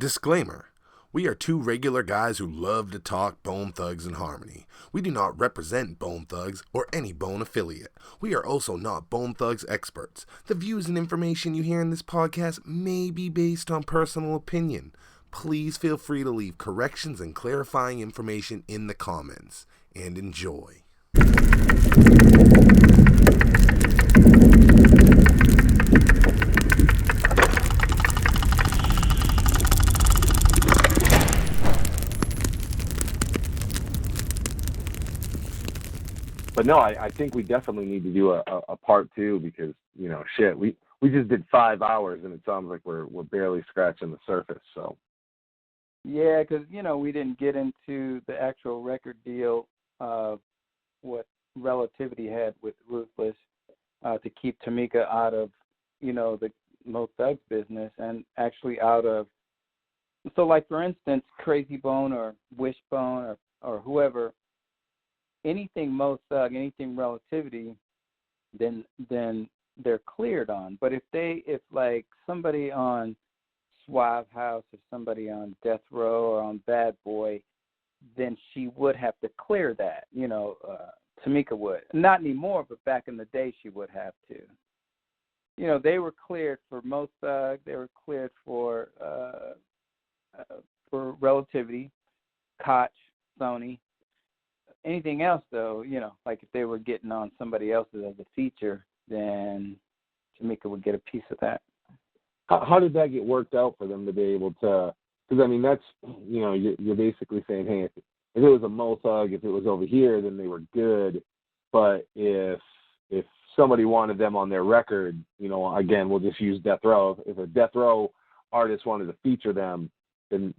Disclaimer. We are two regular guys who love to talk Bone Thugs and Harmony. We do not represent Bone Thugs or any Bone affiliate. We are also not Bone Thugs experts. The views and information you hear in this podcast may be based on personal opinion. Please feel free to leave corrections and clarifying information in the comments. And enjoy. But no, I think we definitely need to do a part two because, you know, shit, we just did 5 hours and it sounds like we're barely scratching the surface. So yeah, because, you know, we didn't get into the actual record deal of what Relativity had with Ruthless to keep Tamika out of, you know, the Mo Thugs business and actually out of, so like for instance, Crazy Bone or Wishbone or whoever, anything Mo Thug, anything Relativity, then they're cleared on. But if like somebody on Suave House or somebody on Death Row or on Bad Boy, then she would have to clear that. You know, Tamika would. Not anymore, but back in the day she would have to. You know, they were cleared for Mo Thug. They were cleared for Relativity, Koch, Sony. Anything else, though, you know, like if they were getting on somebody else's as a feature, then Tamika would get a piece of that. how did that get worked out for them to be able to? Because I mean, that's, you know, you're basically saying, hey, if it was a Mo Thug, if it was over here, then they were good. But if somebody wanted them on their record, you know, again, we'll just use Death Row. If a Death Row artist wanted to feature them, then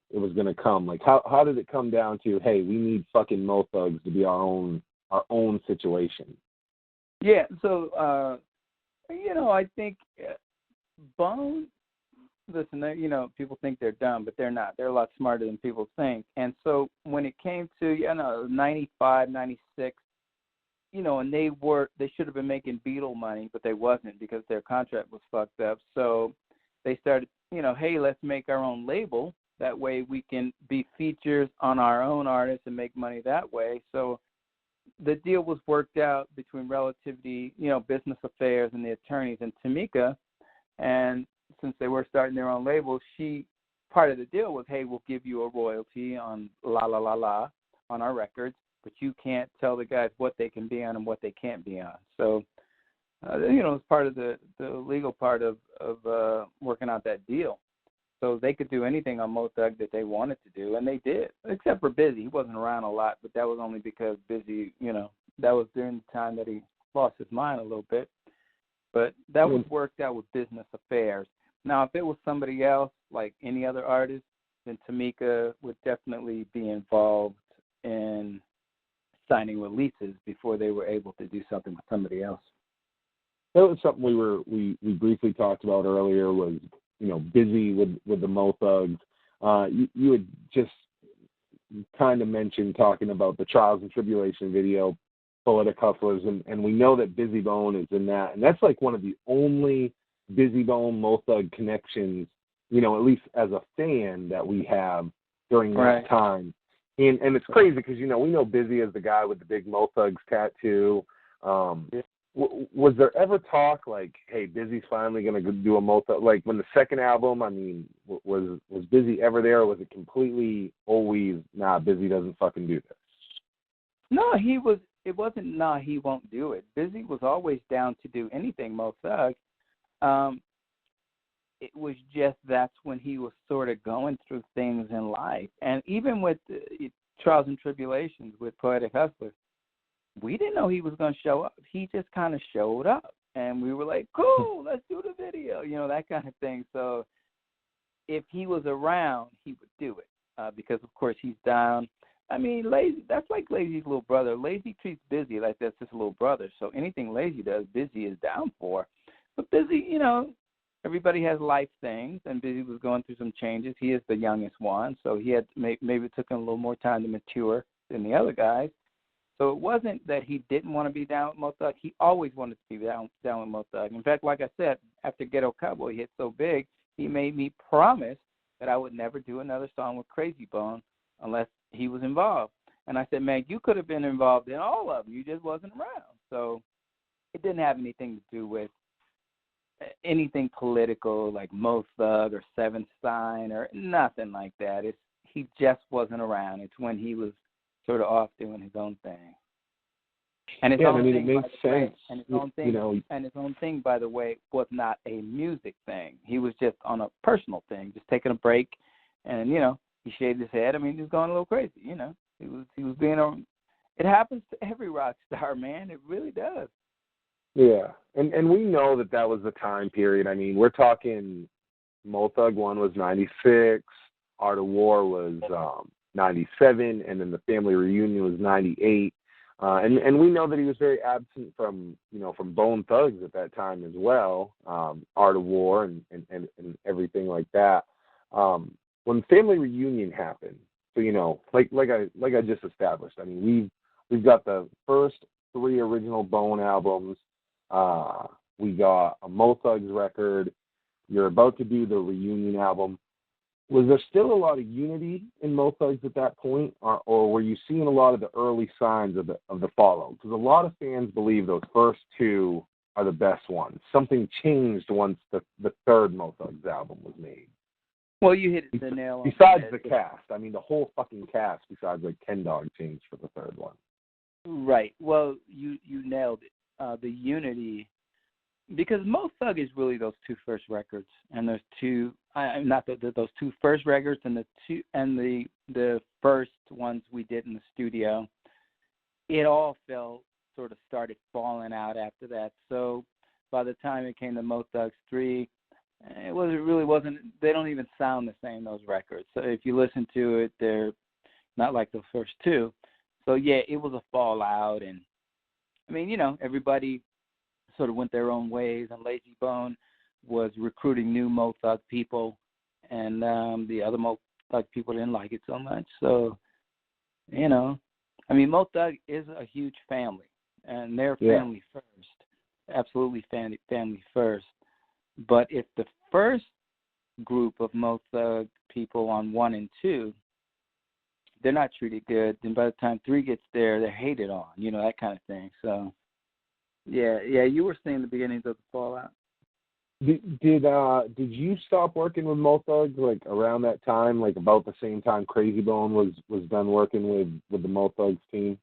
it was going to come. Like, how did it come down to, hey, we need fucking Mo Thugs to be our own situation? Yeah, so, you know, I think Bone, listen, you know, people think they're dumb, but they're not. They're a lot smarter than people think. And so when it came to, you know, 95, 96, you know, and they should have been making Beatle money, but they wasn't because their contract was fucked up. So they started, you know, hey, let's make our own label. That way we can be features on our own artists and make money that way. So the deal was worked out between Relativity, you know, Business Affairs and the attorneys and Tamika. And since they were starting their own label, part of the deal was, hey, we'll give you a royalty on La La La La on our records, but you can't tell the guys what they can be on and what they can't be on. So, you know, it's part of the legal part of working out that deal. So they could do anything on Mo Thug that they wanted to do, and they did, except for Bizzy. He wasn't around a lot, but that was only because Bizzy, you know, that was during the time that he lost his mind a little bit. But that was worked out with Business Affairs. Now, if it was somebody else, like any other artist, then Tamika would definitely be involved in signing releases before they were able to do something with somebody else. That was something we briefly talked about earlier was, you know, Bizzy with the Mo Thugs. You had just kind of mentioned talking about the Trials and Tribulation video, Poetic Hustlers, and we know that Bizzy Bone is in that. And that's like one of the only Bizzy Bone Mo Thug connections, you know, at least as a fan that we have during that time. And it's crazy because, you know, we know Bizzy as the guy with the big Mo Thugs tattoo. Was there ever talk like, hey, Bizzy's finally going to do a Mo Thug? Like when the second album, I mean, was Bizzy ever there, or was it completely always, nah, Bizzy doesn't fucking do this? No, it wasn't, nah, he won't do it. Bizzy was always down to do anything Mo Thug. It was just that's when he was sort of going through things in life. And even with Trials and Tribulations with Poetic Hustlers, we didn't know he was going to show up. He just kind of showed up. And we were like, cool, let's do the video, you know, that kind of thing. So if he was around, he would do it because, of course, he's down. I mean, Lazy, that's like Lazy's little brother. Lazy treats Bizzy like that's his little brother. So anything Lazy does, Bizzy is down for. But Bizzy, you know, everybody has life things, and Bizzy was going through some changes. He is the youngest one, so he had maybe it took him a little more time to mature than the other guys. So it wasn't that he didn't want to be down with Mo Thug. He always wanted to be down with Mo Thug. In fact, like I said, after Ghetto Cowboy hit so big, he made me promise that I would never do another song with Crazy Bone unless he was involved. And I said, man, you could have been involved in all of them. You just wasn't around. So it didn't have anything to do with anything political like Mo Thug or Seventh Sign or nothing like that. He just wasn't around. It's when he was sort of off doing his own thing. And his own thing, it makes sense. And his own thing, and his own thing, by the way, was not a music thing. He was just on a personal thing, just taking a break, and he shaved his head. I mean, he was going a little crazy. He was being on. It happens to every rock star, man. It really does. Yeah, and we know that was the time period. I mean, we're talking Mo Thug 1 was 96, Art of War was 97, and then the Family Reunion was 98. And we know that he was very absent from Bone Thugs at that time as well, Art of War and everything like that. When Family Reunion happened, so like I just established, I mean we've got the first 3 original Bone albums. We got a Mo Thugs record. You're about to do the reunion album. Was there still a lot of unity in Mo Thugs at that point, or were you seeing a lot of the early signs of the fallout? Because a lot of fans believe those first 2 are the best ones. Something changed once the third Mo Thugs album was made. Well, you hit the nail on the Besides head. the cast, I mean, the whole fucking cast, besides like Ken Dog, changed for the third one. Right. Well, you nailed it. The unity, because Mo Thug is really those 2 first records, and those 2, those 2 first records, and the first ones we did in the studio. It all started falling out after that. So by the time it came to Mo Thugs 3, it wasn't. They don't even sound the same, those records. So if you listen to it, they're not like the first 2. So yeah, it was a fallout, and I mean, everybody sort of went their own ways, and Lazy Bone was recruiting new Mo Thug people, and the other Mo Thug people didn't like it so much. So, I mean, Mo Thug is a huge family, and they're family first, absolutely family first. But if the first group of Mo Thug people on 1 and 2, they're not treated good, then by the time 3 gets there, they're hated on, that kind of thing. So, yeah, you were seeing the beginnings of the fallout. Did you stop working with Mo Thugs like around that time, like about the same time Crazy Bone was done working with the Mo Thugs team?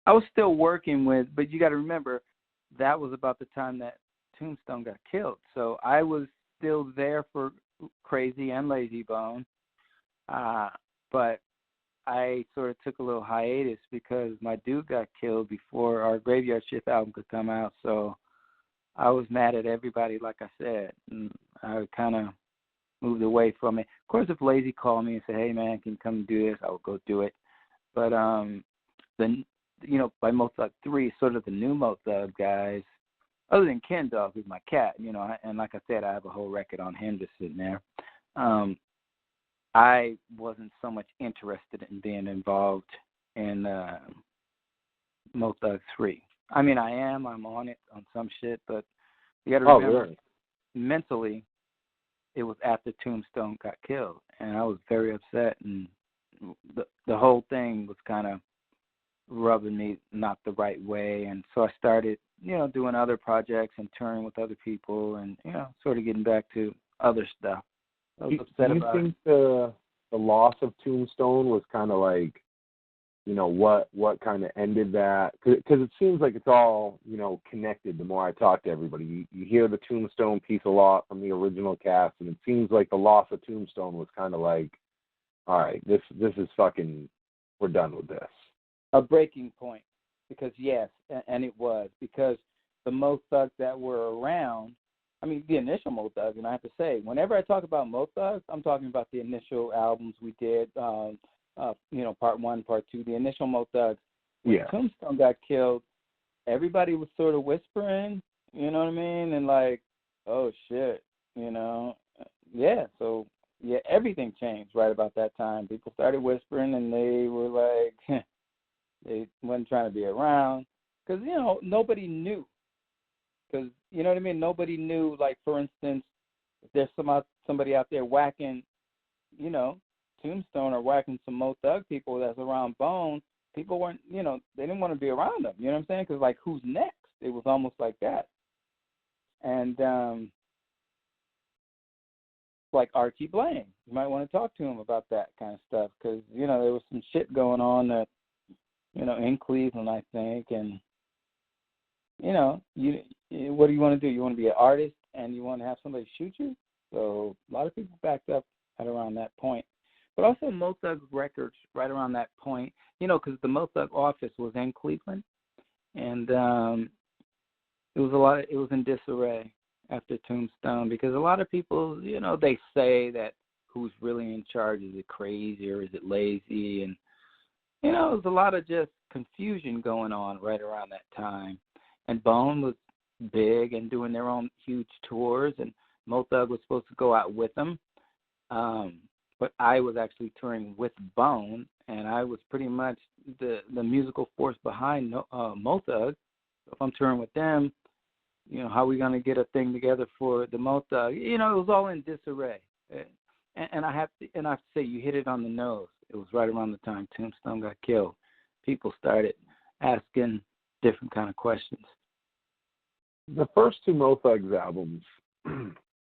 I was still working with, but you got to remember, that was about the time that Tombstone got killed. So I was still there for Crazy and Lazy Bone, but I sort of took a little hiatus because my dude got killed before our Graveyard Shift album could come out. So I was mad at everybody, like I said, and I kind of moved away from it. Of course, if Lazy called me and said, "Hey man, can you come do this?" I would go do it. But then by Mo Thug 3, sort of the new Mo Thug guys, other than Ken Dog, who's my cat, and like I said, I have a whole record on him just sitting there. I wasn't so much interested in being involved in Mo Thug 3. I mean, I'm on it on some shit, but you got to remember, really? Mentally, it was after Tombstone got killed, and I was very upset, and the whole thing was kind of rubbing me not the right way, and so I started, doing other projects and touring with other people, and sort of getting back to other stuff. I was upset about it. Do you think the loss of Tombstone was kind of like, what kind of ended that? Because it seems like it's all, connected the more I talk to everybody. You hear the Tombstone piece a lot from the original cast, and it seems like the loss of Tombstone was kind of like, all right, this is fucking, we're done with this. A breaking point, because yes, and it was, because the Mo Thugs that were around, I mean, the initial Mo Thugs, and I have to say, whenever I talk about Mo Thugs, I'm talking about the initial albums we did, part 1, part 2, the initial Mo Thugs. When Tombstone got killed, everybody was sort of whispering, you know what I mean? And like, oh shit, so everything changed right about that time. People started whispering, and they were like, they wasn't trying to be around, because, nobody knew. Because, you know what I mean? Nobody knew, like, for instance, if there's somebody out there whacking Tombstone or whacking some Mo Thug people that's around Bone, people weren't, they didn't want to be around them. You know what I'm saying? Because, like, who's next? It was almost like that. And, like Archie Blank, you might want to talk to him about that kind of stuff because, there was some shit going on that, in Cleveland, I think. And, what do you want to do? You want to be an artist and you want to have somebody shoot you? So a lot of people backed up at around that point. But also Mo Thug Records right around that point, because the Mo Thug office was in Cleveland. And it was in disarray after Tombstone because a lot of people, they say that who's really in charge, is it crazy or is it lazy? And, there's a lot of just confusion going on right around that time. And Bone was big and doing their own huge tours, and Mo Thug was supposed to go out with them. But I was actually touring with Bone, and I was pretty much the musical force behind Mo Thug. If I'm touring with them, how are we going to get a thing together for the Mo Thug? It was all in disarray. And I have to say, you hit it on the nose. It was right around the time Tombstone got killed. People started asking different kind of questions. The first two Mo Thugs albums,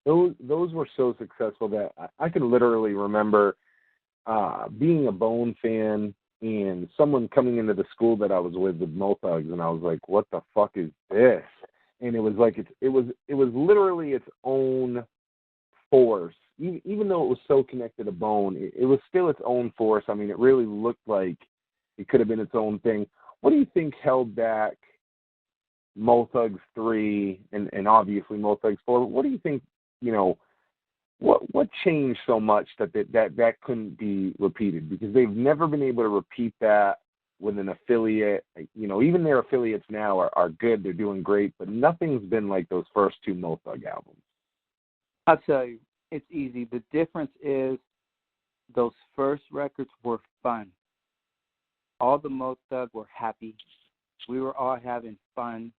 those were so successful that I can literally remember being a Bone fan and someone coming into the school that I was with Mo Thugs, and I was like, "What the fuck is this?" And it was like it was literally its own force. Even though it was so connected to Bone, it was still its own force. I mean, it really looked like it could have been its own thing. What do you think held back Mo Thugs 3 and obviously Mo Thugs 4? What do you think? What changed so much that couldn't be repeated? Because they've never been able to repeat that with an affiliate. Even their affiliates now are good. They're doing great, but nothing's been like those first two Mo Thug albums. I'll tell you, it's easy. The difference is those first records were fun. All the Mo Thug were happy. We were all having fun.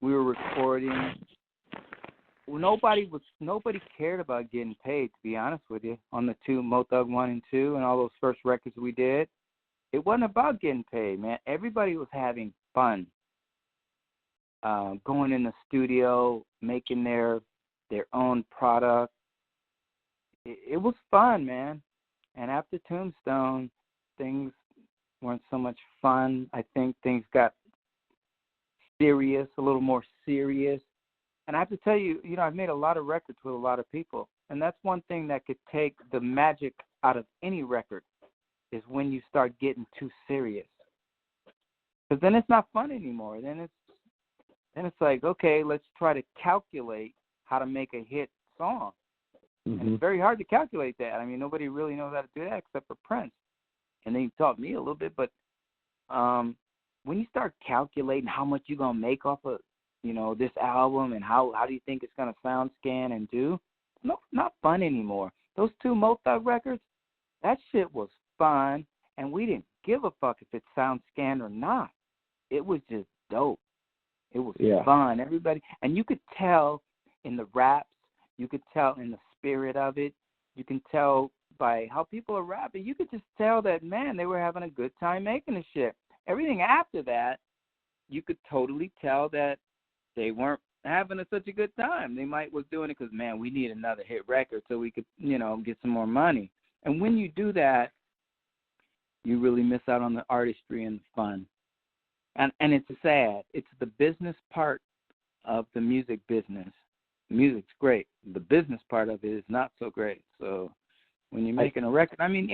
We were recording. Nobody cared about getting paid, to be honest with you, on the two Mo Thug 1 and 2 and all those first records we did. It wasn't about getting paid, man. Everybody was having fun. Going in the studio, making their own product. It was fun, man. And after Tombstone, things weren't so much fun. I think things got serious, a little more serious. And I have to tell you, I've made a lot of records with a lot of people. And that's one thing that could take the magic out of any record is when you start getting too serious. Because then it's not fun anymore. Then it's like, okay, let's try to calculate how to make a hit song. Mm-hmm. And it's very hard to calculate that. I mean, nobody really knows how to do that except for Prince. And then he taught me a little bit. But when you start calculating how much you're going to make off of, this album and how do you think it's going to sound, scan, and do, no, not fun anymore. Those two Mo Thug records, that shit was fun. And we didn't give a fuck if it sounds scanned or not. It was just dope. It was fun. Everybody, and you could tell in the raps, you could tell in the spirit of it, you can tell by how people are rapping, you could just tell that, man, they were having a good time making the shit. Everything after that, you could totally tell that they weren't having such a good time. They was doing it because, man, we need another hit record so we could, get some more money. And when you do that, you really miss out on the artistry and the fun. And it's sad. It's the business part of the music business. Music's great. The business part of it is not so great. So when you're making a record, I mean,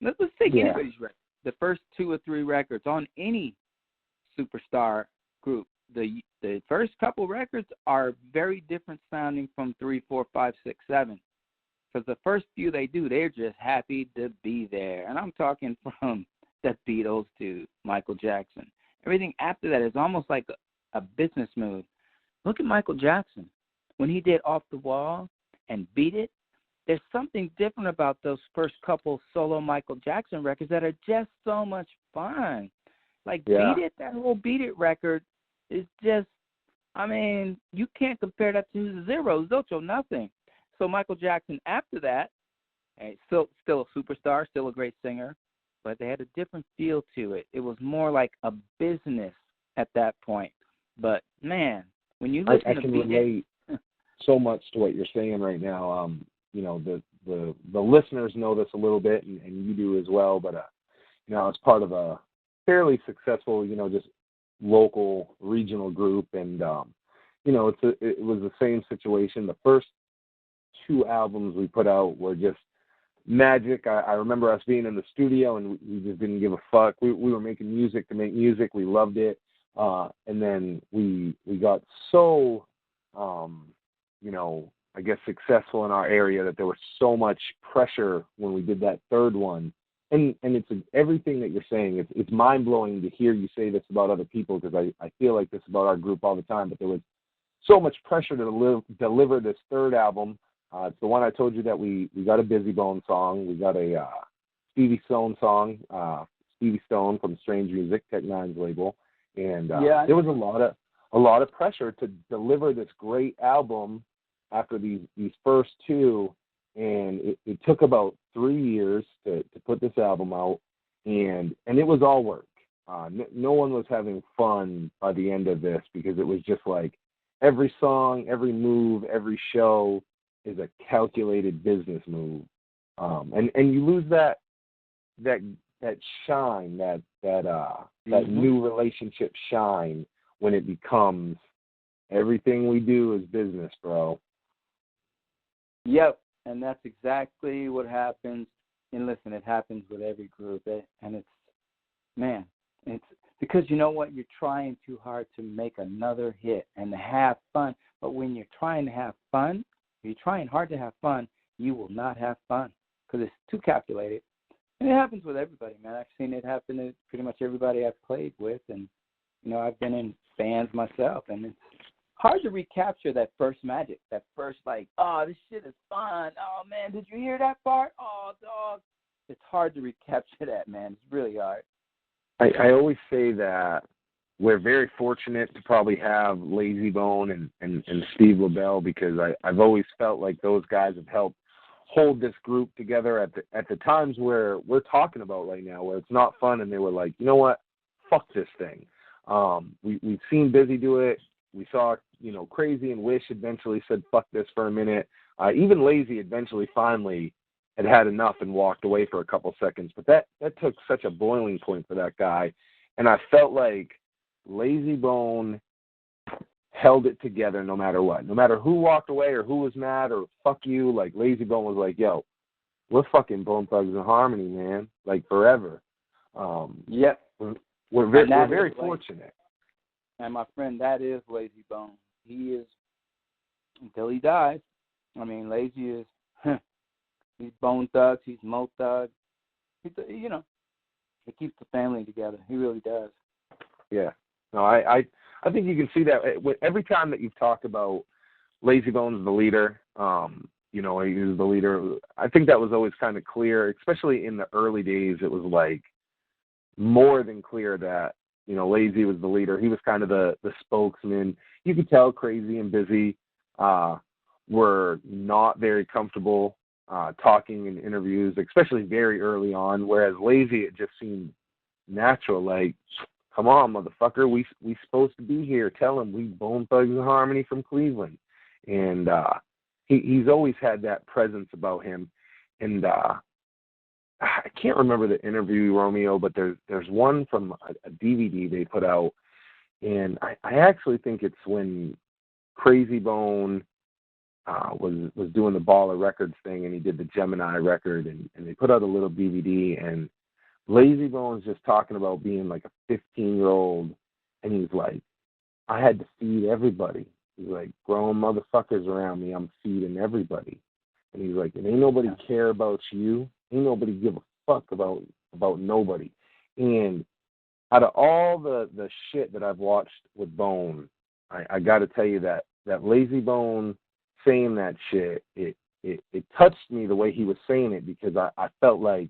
let's take anybody's record. The first 2 or 3 records on any superstar group, the first couple records are very different sounding from 3, 4, 5, 6, 7. Because the first few they do, they're just happy to be there. And I'm talking from the Beatles to Michael Jackson. Everything after that is almost like a business move. Look at Michael Jackson. When he did Off the Wall and Beat It, there's something different about those first couple solo Michael Jackson records that are just so much fun. Like Beat It, that whole Beat It record is just, I mean, you can't compare that to Zero, Zilcho, nothing. So Michael Jackson after that And still a superstar, still a great singer, but they had a different feel to it. It was more like a business at that point. But man, when you listen I to can BJ, relate so much to what you're saying right now. You know, the listeners know this a little bit, and you do as well. But you know, I was part of a fairly successful, you know, just local regional group, and you know, it was the same situation. The first 2 albums we put out were just magic. I remember us being in the studio, and we just didn't give a fuck. We were making music to make music. We loved it. And then we got so, you know, I guess successful in our area that there was so much pressure when we did that third one. And it's everything that you're saying. It's mind-blowing to hear you say this about other people, because I feel like this about our group all the time. But there was so much pressure to deliver this third album. It's the one I told you that we got a Bizzy Bone song. We got a Stevie Stone song, Stevie Stone from Strange Music, Tech Nine's label. And there was a lot of pressure to deliver this great album after these first 2, and it took about 3 years to put this album out, and it was all work. No one was having fun by the end of this, because it was just like every song, every move, every show is a calculated business move, and you lose that shine, that new relationship shine, when it becomes everything we do is business, bro. Yep, and that's exactly what happens. And listen, it happens with every group, and it's because you know what? You're trying too hard to make another hit and to have fun. But when you're trying to have fun, if you're trying hard to have fun, you will not have fun, because it's too calculated. And it happens with everybody, man. I've seen it happen to pretty much everybody I've played with, and you know, I've been in bands myself, and it's hard to recapture that first magic, that first, like, oh, this shit is fun. Oh, man, did you hear that part? Oh, dog. It's hard to recapture that, man. It's really hard. I always say that we're very fortunate to probably have Lazy Bone and Steve LaBelle, because I've always felt like those guys have helped hold this group together at the times where we're talking about right now, where it's not fun, and they were like, you know what, fuck this thing. We've seen Bizzy do it. We saw, you know, Crazy and Wish eventually said fuck this for a minute. Even Lazy eventually finally had enough and walked away for a couple seconds. But that took such a boiling point for that guy. And I felt like Lazy Bone held it together no matter what. No matter who walked away or who was mad or fuck you, like Lazy Bone was like, yo, we're fucking Bone Thugs and Harmony, man. Like forever. Yep. We're very fortunate. And my friend, that is Lazy Bone. He is, until he dies. I mean, Lazy is, he's Bone Thugs, he's Mo Thug. You know, he keeps the family together. He really does. Yeah. No, I think you can see that every time that you've talked about Lazy Bone's the leader. You know, he was the leader. I think that was always kind of clear, especially in the early days. It was like more than clear that, you know, Lazy was the leader. He was kind of the spokesman. You could tell Crazy and Bizzy were not very comfortable talking in interviews, especially very early on, whereas Lazy, it just seemed natural. Like, come on, motherfucker, we supposed to be here. Tell him we Bone Thugs and Harmony from Cleveland. And he's always had that presence about him. And I can't remember the interview, Romeo, but there's one from a DVD they put out, and I actually think it's when Crazy Bone was doing the Baller Records thing, and he did the Gemini record, and they put out a little DVD, and Lazy Bone's just talking about being like a 15-year-old, and he's like, I had to feed everybody. He's like, grown motherfuckers around me, I'm feeding everybody. And he's like, and ain't nobody care about you. Ain't nobody give a fuck about nobody. And out of all the shit that I've watched with Bone, I got to tell you that Lazy Bone saying that shit, it touched me the way he was saying it, because I felt like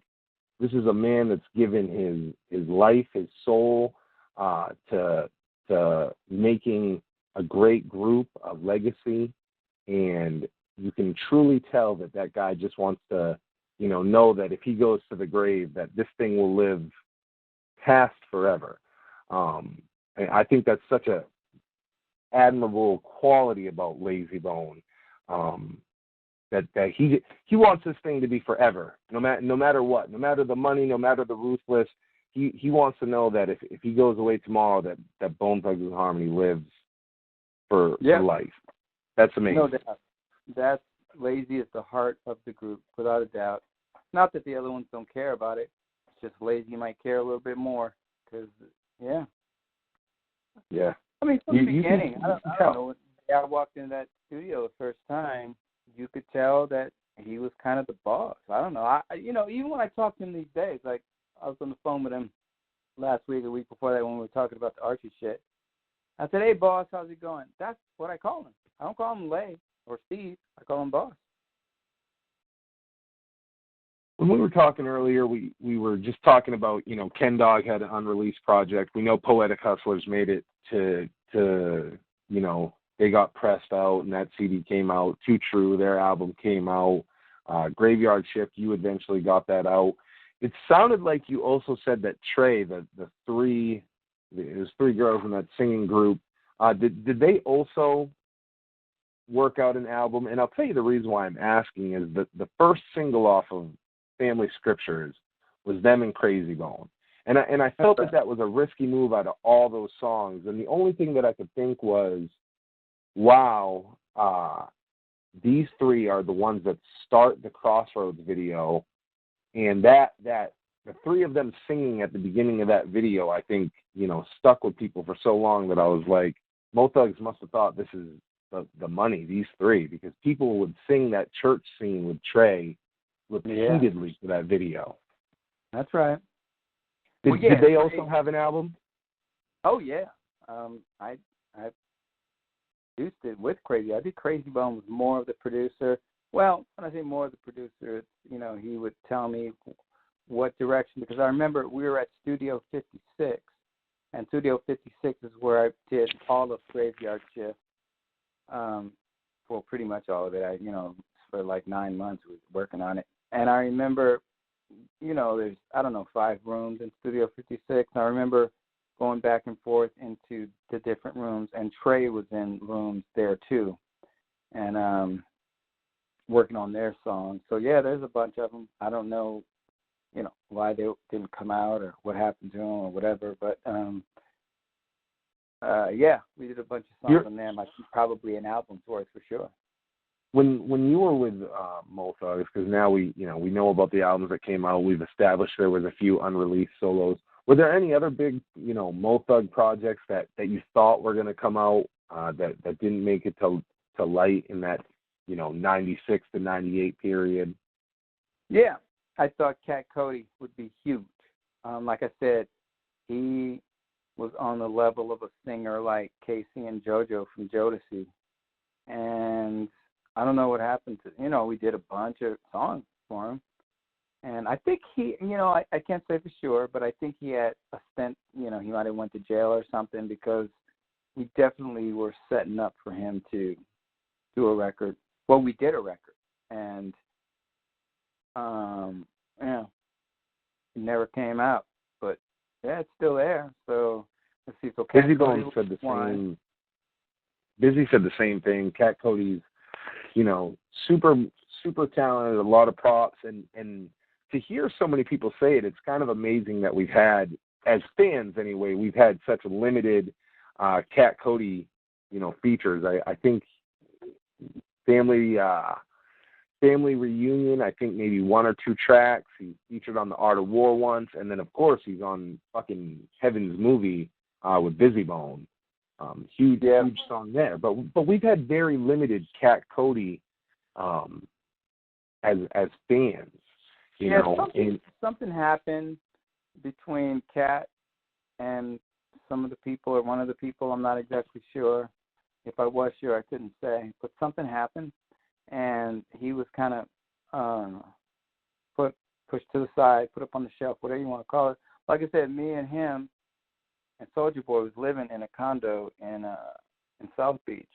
this is a man that's given his life, his soul, to making a great group, a legacy, and you can truly tell that guy just wants to know that if he goes to the grave, that this thing will live past forever. And I think that's such a admirable quality about Lazy Bone, that he wants this thing to be forever, no matter what, no matter the money, no matter the ruthless. He wants to know that if he goes away tomorrow, that Bone Thugs-n-Harmony lives for life. That's amazing. No doubt. That's Lazy is the heart of the group, without a doubt. Not that the other ones don't care about it. It's just Lazy might care a little bit more. Because, yeah. I mean, from the beginning, I don't know. When I walked into that studio the first time, you could tell that he was kind of the boss. I don't know. Even when I talk to him these days, like I was on the phone with him last week, a week before that, when we were talking about the Archie shit. I said, "Hey, boss, how's it going?" That's what I call him. I don't call him Lay or Steve. I call him boss. When we were talking earlier, we were just talking about, Ken Dog had an unreleased project. We know Poetic Hustlers made it to they got pressed out and that CD came out. Too True, their album came out. Graveyard Shift, you eventually got that out. It sounded like you also said that Trey, there's three girls in that singing group. Did they also work out an album? And I'll tell you the reason why I'm asking is that the first single off of Family Scriptures was them and Crazy Bone. And I felt that was a risky move out of all those songs. And the only thing that I could think was, wow, these three are the ones that start the CROSSROADS video. And that the three of them singing at the beginning of that video, I think, stuck with people for so long that I was like, Mo Thugs must have thought this is the money, these three, because people would sing that church scene with Trey repeatedly for that video. That's right. Did they also have an album? Oh, yeah. I produced it with Crazy. I think Crazy Bone was more of the producer. Well, when I say more of the producer, it's, he would tell me what direction, because I remember we were at Studio 56, and Studio 56 is where I did all of Graveyard Shift. Well, pretty much all of it. For like 9 months we were working on it. And I remember, there's, 5 rooms in Studio 56. And I remember going back and forth into the different rooms, and Trey was in rooms there too, and working on their songs. So yeah, there's a bunch of them. I don't know, why they didn't come out or what happened to them or whatever, but we did a bunch of songs on them. I think probably an album's worth for sure. When you were with Mo Thugs, because now we know about the albums that came out, we've established there was a few unreleased solos. Were there any other big, Mo Thug projects that you thought were going to come out that didn't make it to light in that, 96 to 98 period? Yeah, I thought Cat Cody would be huge. Like I said, he was on the level of a singer like Casey and JoJo from Jodeci. And I don't know what happened to, we did a bunch of songs for him. And I think he, I can't say for sure, but I think he had a stint, he might have went to jail or something, because we definitely were setting up for him to do a record. Well, we did a record, and, it never came out. But, yeah, it's still there. So, let's see. So Bizzy Bone said the same. Bizzy said the same thing. Cat Cody's, super, super talented, a lot of props, and to hear so many people say it, it's kind of amazing that we've had, as fans anyway, we've had such a limited Cat Cody, features. I think Family Reunion, I think maybe 1 or 2 tracks. He featured on The Art of War once, and then, of course, he's on fucking Heaven's Movie with Bizzy Bone. Huge song there. But we've had very limited Cat Cody as fans. Something happened between Cat and some of the people, or one of the people. I'm not exactly sure. If I was sure, I couldn't say. But something happened, and he was kind of pushed to the side, put up on the shelf, whatever you want to call it. Like I said, me and him and Soulja Boy was living in a condo in South Beach,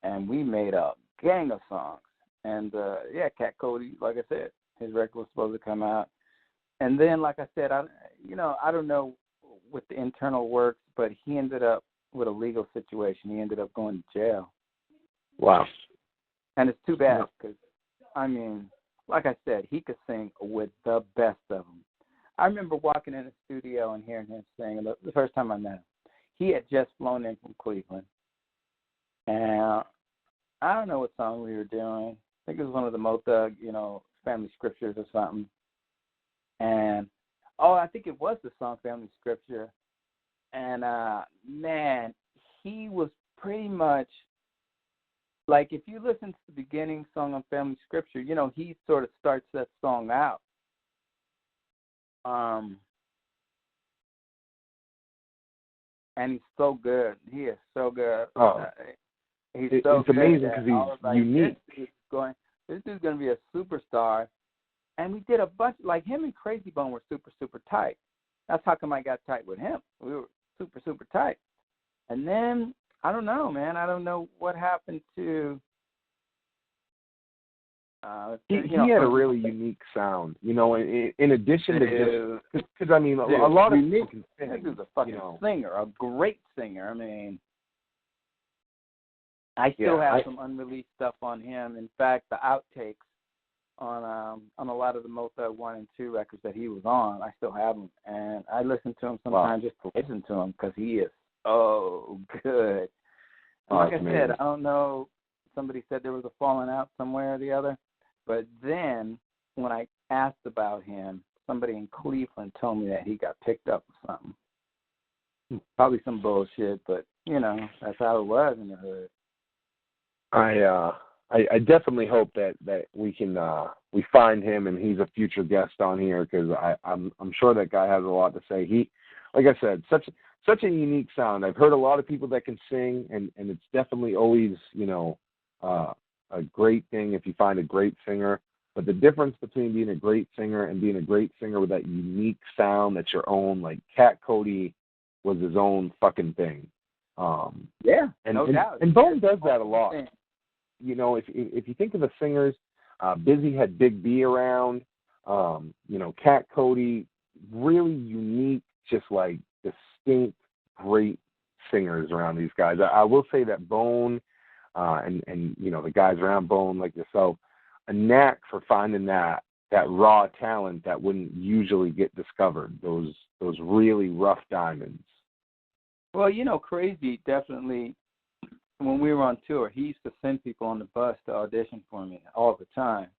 and we made a gang of songs. And Cat Cody, like I said, His record was supposed to come out. And then, like I said, I don't know with the internal works, but he ended up with a legal situation. He ended up going to jail. Wow. And it's too bad because, I mean, like I said, he could sing with the best of them. I remember walking in the studio and hearing him sing the first time I met him. He had just flown in from Cleveland. And I don't know what song we were doing. I think it was one of the Mo Thug, Family Scriptures or something. And, I think it was the song Family Scripture. And, man, he was pretty much, like, if you listen to the beginning song on Family Scripture, he sort of starts that song out. And he's so good. He is so good. It's amazing because he's unique. This dude's going to be a superstar. And we did a bunch, like him and Crazy Bone were super, super tight. That's how come I got tight with him. We were super, super tight. And then, I don't know, man. I don't know what happened to... he had a really unique sound, in addition to just... Because, I mean, a lot of people can sing. This dude's a fucking singer, a great singer. I mean... I still have some unreleased stuff on him. In fact, the outtakes on a lot of the Mo Thug 1 and 2 records that he was on, I still have them. And I listen to him sometimes just to listen to him because he is so good. Like I said, I don't know, somebody said there was a falling out somewhere or the other. But then when I asked about him, somebody in Cleveland told me that he got picked up with something. Probably some bullshit, but, that's how it was in the hood. I definitely hope that we can we find him and he's a future guest on here because I'm sure that guy has a lot to say. He, like I said, such a unique sound. I've heard a lot of people that can sing, and it's definitely always a great thing if you find a great singer. But the difference between being a great singer and being a great singer with that unique sound that's your own, like Cat Cody was his own fucking thing. No doubt. And Bone does that a lot. If you think of the singers, Bizzy had Big B around. Cat Cody, really unique, just like distinct, great singers around these guys. I will say that Bone and the guys around Bone like yourself, a knack for finding that raw talent that wouldn't usually get discovered. Those really rough diamonds. Well, Crazy definitely, when we were on tour, he used to send people on the bus to audition for me all the time.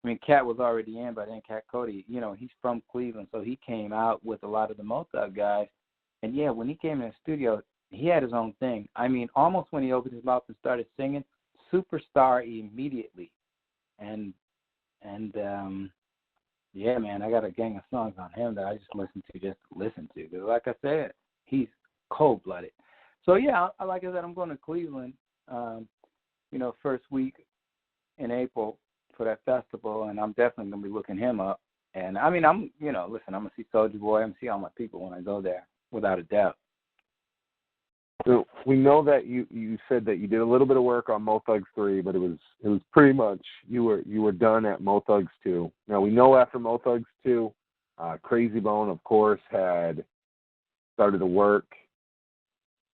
I mean, Cat was already in, but then Cat Cody, he's from Cleveland, so he came out with a lot of the Mo Thug guys. And, when he came in the studio, he had his own thing. I mean, almost when he opened his mouth and started singing, superstar immediately. And man, I got a gang of songs on him that I just listen to. Because like I said, he's cold-blooded. So, like I said, I'm going to Cleveland, first week in April for that festival, and I'm definitely going to be looking him up. And, I mean, I'm going to see Soulja Boy. I'm going to see all my people when I go there, without a doubt. So we know that you said that you did a little bit of work on Mo Thugs 3, but it was pretty much you were done at Mo Thugs 2. Now, we know after Mo Thugs 2, Crazy Bone, of course, had started to work.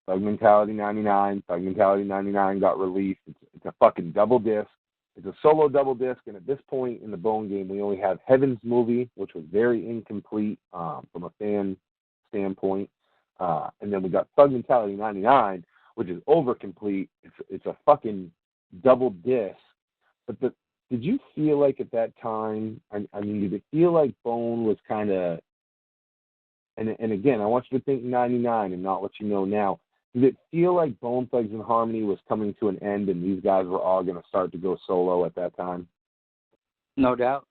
Thug Mentality 99. Thug Mentality 99 got released. It's a fucking double disc. It's a solo double disc, and at this point in the Bone game, we only have Heaven's Movie, which was very incomplete from a fan standpoint. And then we got Thug Mentality 99, which is over complete. It's a fucking double disc. But did you feel like at that time, I mean, did it feel like Bone was kind of, and again, I want you to think 99 and not what you know now. Did it feel like Bone Thugs and Harmony was coming to an end and these guys were all going to start to go solo at that time? No doubt.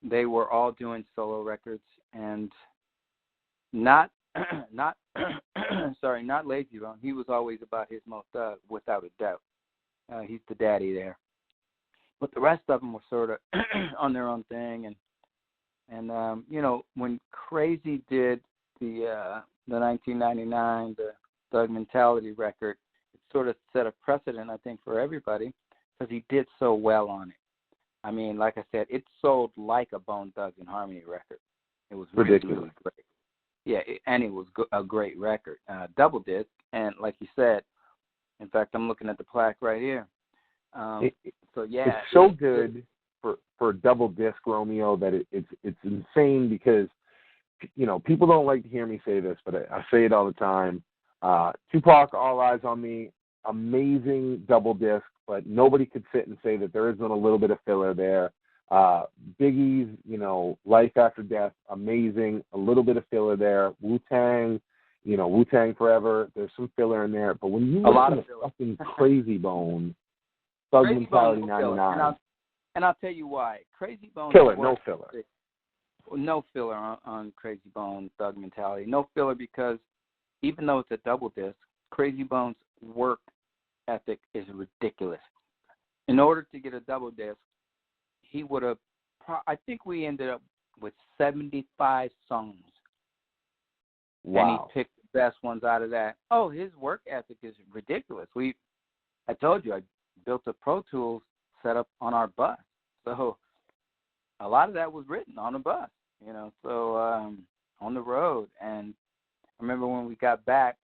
They were all doing solo records, and not Lazy Bone. He was always about his Mo Thug, without a doubt. He's the daddy there. But the rest of them were sort of on their own thing, and when Crazy did the 1999 the Thug Mentality record, it sort of set a precedent, I think, for everybody because he did so well on it. I mean, like I said, it sold like a Bone Thugs and Harmony record. It was Ridiculous. really great. Yeah, and it was a great record. Double disc, and like you said, in fact, I'm looking at the plaque right here. So yeah, it's so good for a double disc, Romeo, that it's insane because, you know, people don't like to hear me say this, but I say it all the time. Tupac, All Eyes on Me, amazing double disc, but nobody could sit and say that there isn't a little bit of filler there. Biggie's, you know, Life After Death, amazing, a little bit of filler there. Wu-Tang, you know, Wu-Tang Forever, there's some filler in there. But when you listen to fucking Crazy Bone, Thug Mentality 99. And I'll tell you why. Crazy Bone. Killer, no filler. No filler on Crazy Bone, Thug Mentality. No filler because even though it's a double disc, Crazy Bone's work ethic is ridiculous. In order to get a double disc, he would have, I think we ended up with 75 songs. Wow. And he picked the best ones out of that. Oh, his work ethic is ridiculous. I told you, I built a Pro Tools setup on our bus. So a lot of that was written on the bus, you know, so on the road. And I remember when we got back,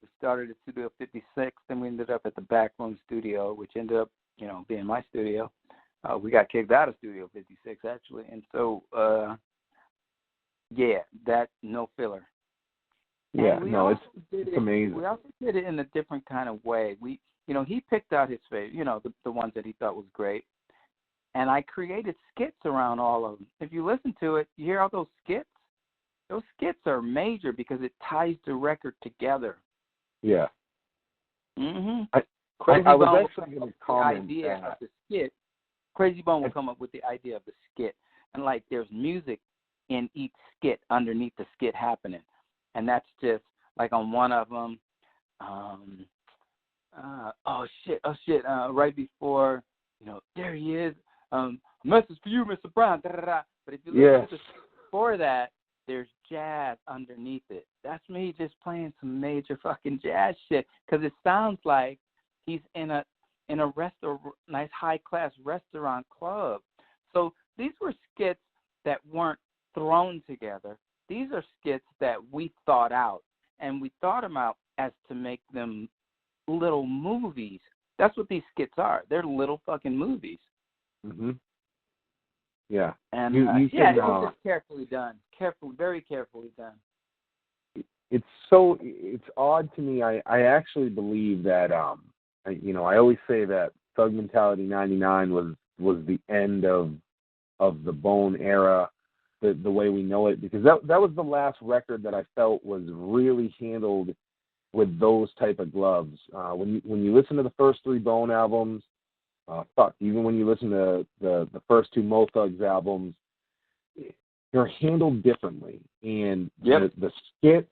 we started at Studio 56, then we ended up at the Backroom Studio, which ended up, you know, being my studio. We got kicked out of Studio 56, actually. And so, yeah, that no filler. Yeah, no, it's amazing. We also did it in a different kind of way. You know, he picked out his favorite, you know, the ones that he thought was great. And I created skits around all of them. If you listen to it, you hear all those skits? Those skits are major because it ties the record together. Yeah. Mm-hmm. I was actually going to comment the idea of the skit. Crazy Bone will come up with the idea of the skit. And, like, there's music in each skit underneath the skit happening. And that's just, like, on one of them, right before, you know, there he is, message for you, Mr. Brown, da-da-da. But if you listen to the skit before that, there's jazz underneath it. That's me just playing some major fucking jazz shit because it sounds like he's in a nice high-class restaurant club. So these were skits that weren't thrown together. These are skits that we thought out, and we thought them out as to make them little movies. That's what these skits are. They're little fucking movies. Mm-hmm. Yeah. And it was just carefully done. Very carefully done. It's odd to me. I actually believe that, you know, I always say that Thug Mentality 99 was the end of the Bone era, the way we know it, because that was the last record that I felt was really handled with those type of gloves. When you listen to the first three Bone albums, even when you listen to the first two Mo Thugs albums, they're handled differently, and the skits,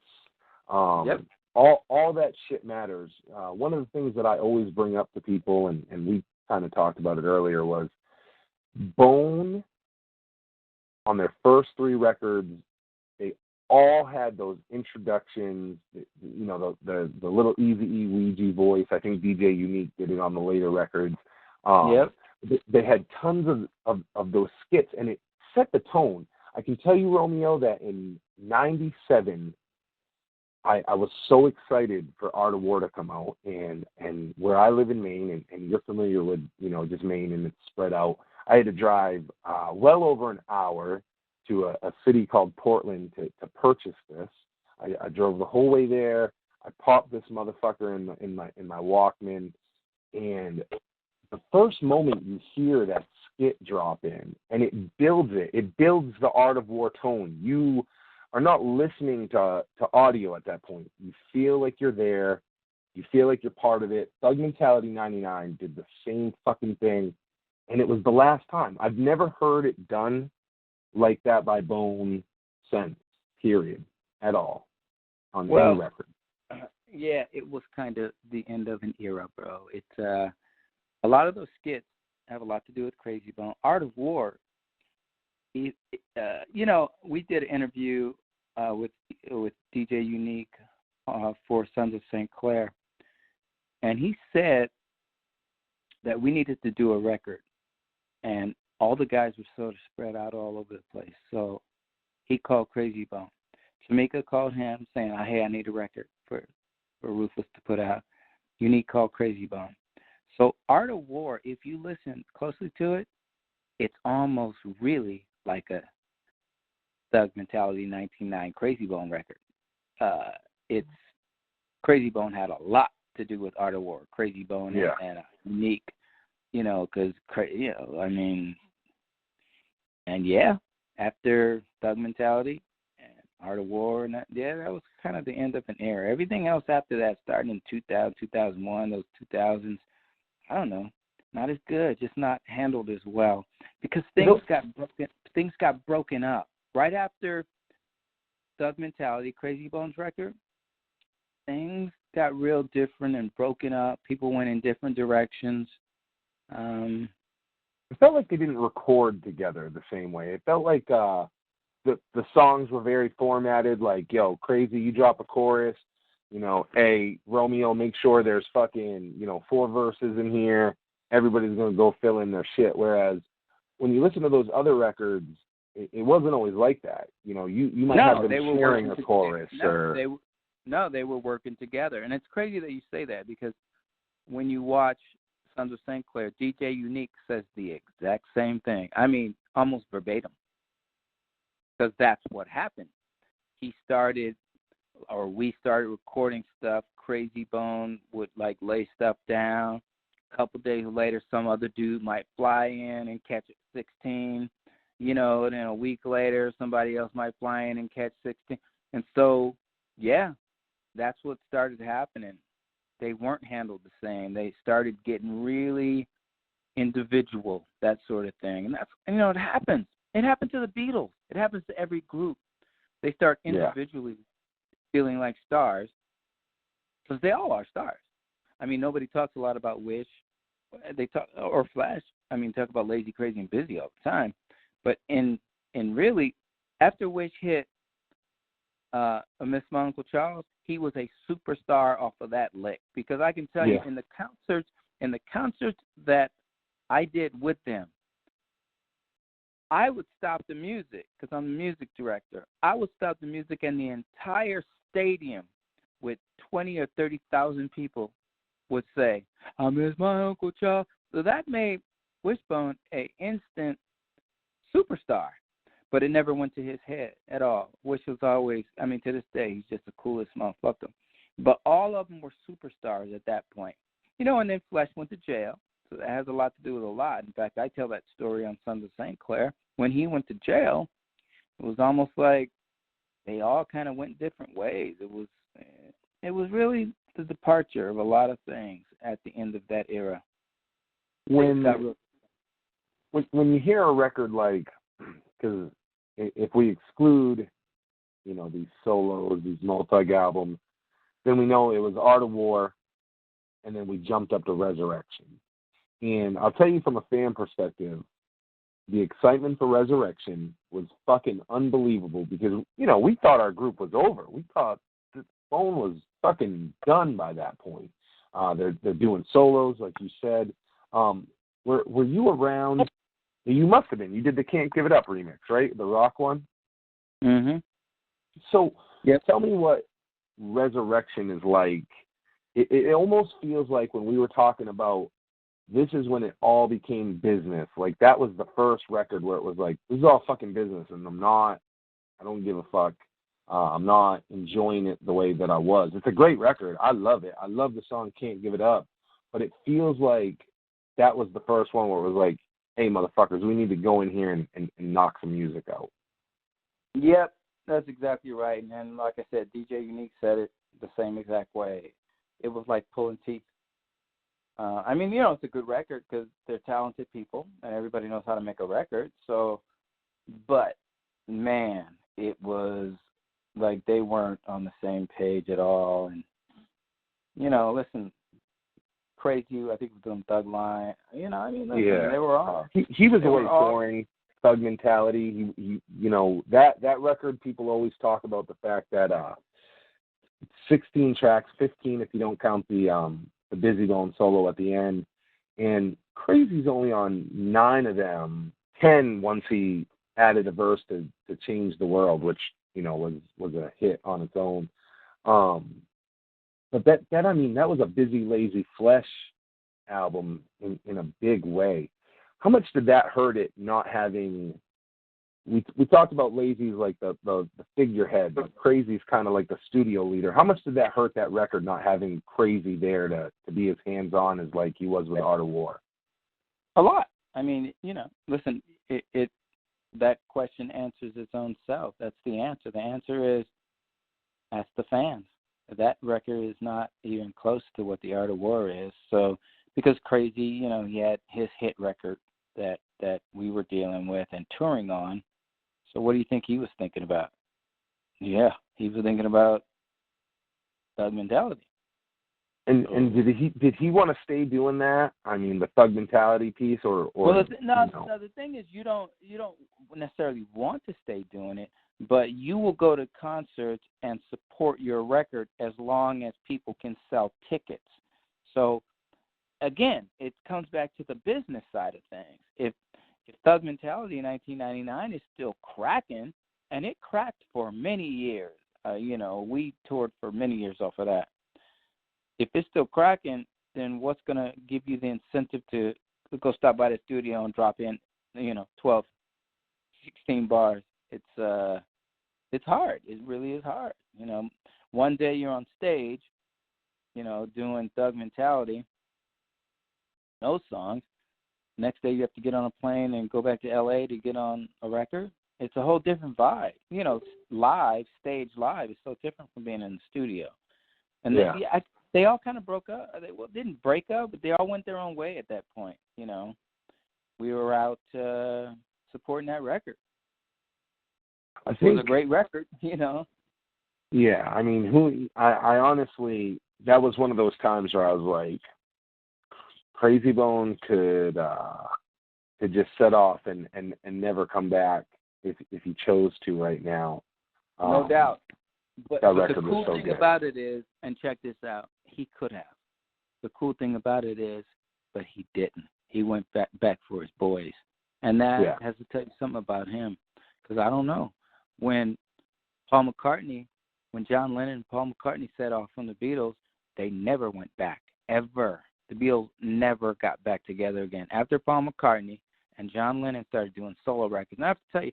all that shit matters. One of the things that I always bring up to people, and we kind of talked about it earlier, was Bone on their first three records, they all had those introductions, you know, the little Eazy-E Ouija voice. I think DJ Unique did it on the later records. They had tons of those skits, and it set the tone. I can tell you, Romeo, that in 97, I was so excited for Art of War to come out, and where I live in Maine, and you're familiar with, you know, just Maine and it's spread out, I had to drive well over an hour to a city called Portland to purchase this. I drove the whole way there. I popped this motherfucker in my Walkman, and the first moment you hear that skit drop in, and it builds the Art of War tone. You are not listening to audio at that point. You feel like you're there. You feel like you're part of it. Thug Mentality 99 did the same fucking thing, and it was the last time. I've never heard it done like that by Bone since, period, at all, on any record. Yeah, it was kind of the end of an era, bro. It's a lot of those skits have a lot to do with Crazy Bone. Art of War, you know, we did an interview with DJ Unique for Sons of St. Clair, and he said that we needed to do a record, and all the guys were sort of spread out all over the place. So he called Crazy Bone. Jamaica called him saying, hey, I need a record for Ruthless to put out. You need to call Crazy Bone. So Art of War, if you listen closely to it, it's almost really like a Thug Mentality 1999 Crazy Bone record. It's Crazy Bone had a lot to do with Art of War. Crazy Bone and Unique, because, after Thug Mentality and Art of War, and that was kind of the end of an era. Everything else after that, starting in 2000, 2001, those 2000s, I don't know, not as good, just not handled as well, because things got broken up. Right after Thug Mentality, Crazy Bone's record, things got real different and broken up. People went in different directions. It felt like they didn't record together the same way. It felt like the songs were very formatted, like, yo, Crazy, you drop a chorus, hey, Romeo, make sure there's fucking, 4 verses in here. Everybody's going to go fill in their shit. Whereas when you listen to those other records, it wasn't always like that. You might have them sharing a chorus. They were working together. And it's crazy that you say that, because when you watch Sons of St. Clair, DJ Unique says the exact same thing. I mean, almost verbatim. Because that's what happened. We started recording stuff. Crazy Bone would lay stuff down. A couple days later, some other dude might fly in and catch 16. And then a week later, somebody else might fly in and catch 16. And so, that's what started happening. They weren't handled the same. They started getting really individual, that sort of thing. And that's, it happens. It happened to the Beatles. It happens to every group. They start individually feeling like stars, because they all are stars. I mean, nobody talks a lot about Wish. They talk, or Flash. I mean, talk about Lazy, Crazy, and Busy all the time. But in really, after Wish hit Miss My Uncle Charles, he was a superstar off of that lick. Because I can tell you, in the concerts that I did with them, I would stop the music, because I'm the music director. I would stop the music, and the entire stadium with 20 or 30,000 people would say, I miss my Uncle Charles. So that made Wishbone an instant superstar, but it never went to his head at all. Wish was always, to this day, he's just the coolest motherfucker. But all of them were superstars at that point. And then Flesh went to jail, so that has a lot to do with a lot. In fact, I tell that story on Sons of St. Clair. When he went to jail, it was almost like they all kind of went different ways. It was really the departure of a lot of things at the end of that era. When you hear a record like, because if we exclude, these solos, these multi albums, then we know it was Art of War, and then we jumped up to Resurrection. And I'll tell you from a fan perspective, the excitement for Resurrection was fucking unbelievable, because, we thought our group was over. We thought the Bone was fucking done by that point. They're doing solos, like you said. Were you around? You must have been. You did the Can't Give It Up remix, right? The rock one? Mm-hmm. So tell me what Resurrection is like. It almost feels like when we were talking about, this is when it all became business. Like, that was the first record where it was like, this is all fucking business, and I don't give a fuck. I'm not enjoying it the way that I was. It's a great record. I love it. I love the song Can't Give It Up. But it feels like that was the first one where it was like, hey, motherfuckers, we need to go in here and knock some music out. Yep, that's exactly right. And like I said, DJ Unique said it the same exact way. It was like pulling teeth. It's a good record because they're talented people and everybody knows how to make a record. So, but, man, it was like they weren't on the same page at all. And, listen, Crazy, I think it was doing Thug Line. They were all. He was always touring Thug Mentality. He that record, people always talk about the fact that 16 tracks, 15 if you don't count the Bizzy Bone solo at the end, and Crazy's only on 9 of them, 10 once he added a verse to Change the World, which, was a hit on its own. But that I mean, that was a Busy Lazy Flesh album in a big way. How much did that hurt it not having? We talked about Lazy's like the figurehead, but Crazy's kind of like the studio leader. How much did that hurt that record not having Crazy there to be as hands on as like he was with Art of War? A lot. I mean, listen, it that question answers its own self. That's the answer. The answer is ask the fans. That record is not even close to what the Art of War is. So because Crazy, he had his hit record that we were dealing with and touring on. So what do you think he was thinking about? Yeah, he was thinking about Thug Mentality. And did he want to stay doing that? I mean, the Thug Mentality piece, or well, the thing is, you don't necessarily want to stay doing it, but you will go to concerts and support your record as long as people can sell tickets. So again, it comes back to the business side of things. If Thug Mentality in 1999 is still cracking, and it cracked for many years, we toured for many years off of that. If it's still cracking, then what's going to give you the incentive to go stop by the studio and drop in, 12, 16 bars? It's hard. It really is hard. One day you're on stage, doing Thug Mentality, no songs. Next day you have to get on a plane and go back to L.A. to get on a record. It's a whole different vibe. Live, stage live is so different from being in the studio. And they all kind of broke up. They didn't break up, but they all went their own way at that point. We were out supporting that record. It was a great record, Yeah, I mean, I honestly, that was one of those times where I was like, Crazy Bone could just set off and never come back if he chose to right now. No doubt. But the cool thing good. about it is, and check this out, he could have. The cool thing about it is, but he didn't. He went back for his boys. And that has to tell you something about him. Because I don't know. When John Lennon and Paul McCartney set off from the Beatles, they never went back, ever. The Beatles never got back together again. After Paul McCartney and John Lennon started doing solo records, and I have to tell you,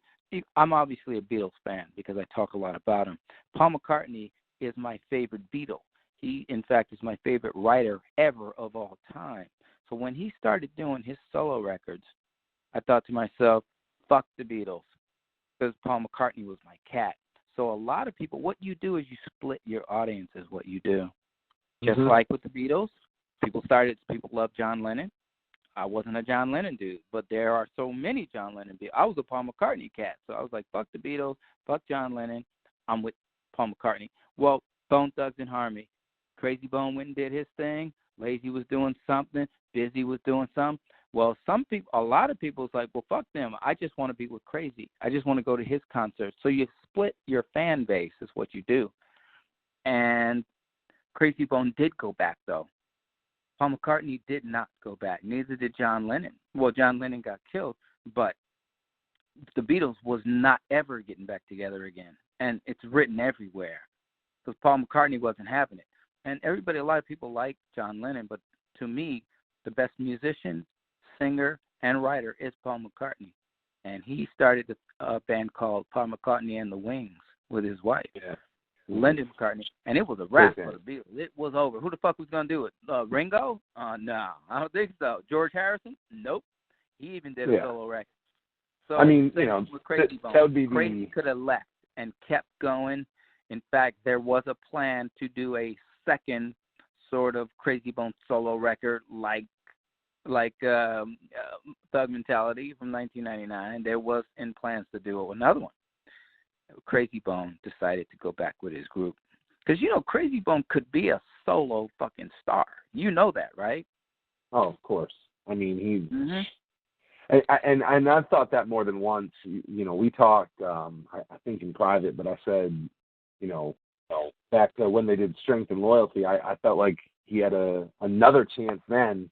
I'm obviously a Beatles fan because I talk a lot about him. Paul McCartney is my favorite Beatle. He, in fact, is my favorite writer ever of all time. So when he started doing his solo records, I thought to myself, fuck the Beatles, because Paul McCartney was my cat. So a lot of people, what you do is you split your audience is what you do. Just like with the Beatles, people love John Lennon. I wasn't a John Lennon dude, but there are so many John Lennon people. I was a Paul McCartney cat, so I was like, fuck the Beatles, fuck John Lennon, I'm with Paul McCartney. Well, Bone Thugs and Harmony. Crazy Bone went and did his thing. Lazy was doing something. Busy was doing something. Well, a lot of people is like, well, fuck them. I just want to be with Crazy. I just want to go to his concert. So you split your fan base is what you do. And Crazy Bone did go back, though. Paul McCartney did not go back. Neither did John Lennon. Well, John Lennon got killed, but the Beatles was not ever getting back together again. And it's written everywhere because Paul McCartney wasn't having it. And a lot of people like John Lennon, but to me, the best musician, singer, and writer is Paul McCartney. And he started a band called Paul McCartney and the Wings with his wife. Yeah. Linda McCartney, and it was a wrap for the Beatles. It was over. Who the fuck was going to do it? Ringo? No, I don't think so. George Harrison? Nope. He even did a solo record. So, I mean, Crazy that would be Crazy could have left and kept going. In fact, there was a plan to do a second sort of Crazy Bone solo record like Thug Mentality from 1999. There was in plans to do another one. Crazy Bone decided to go back with his group. Because, Crazy Bone could be a solo fucking star. You know that, right? Oh, of course. I mean, he's... And I've thought that more than once. We talked, I think in private, but I said, back to when they did Strength and Loyalty, I felt like he had another chance then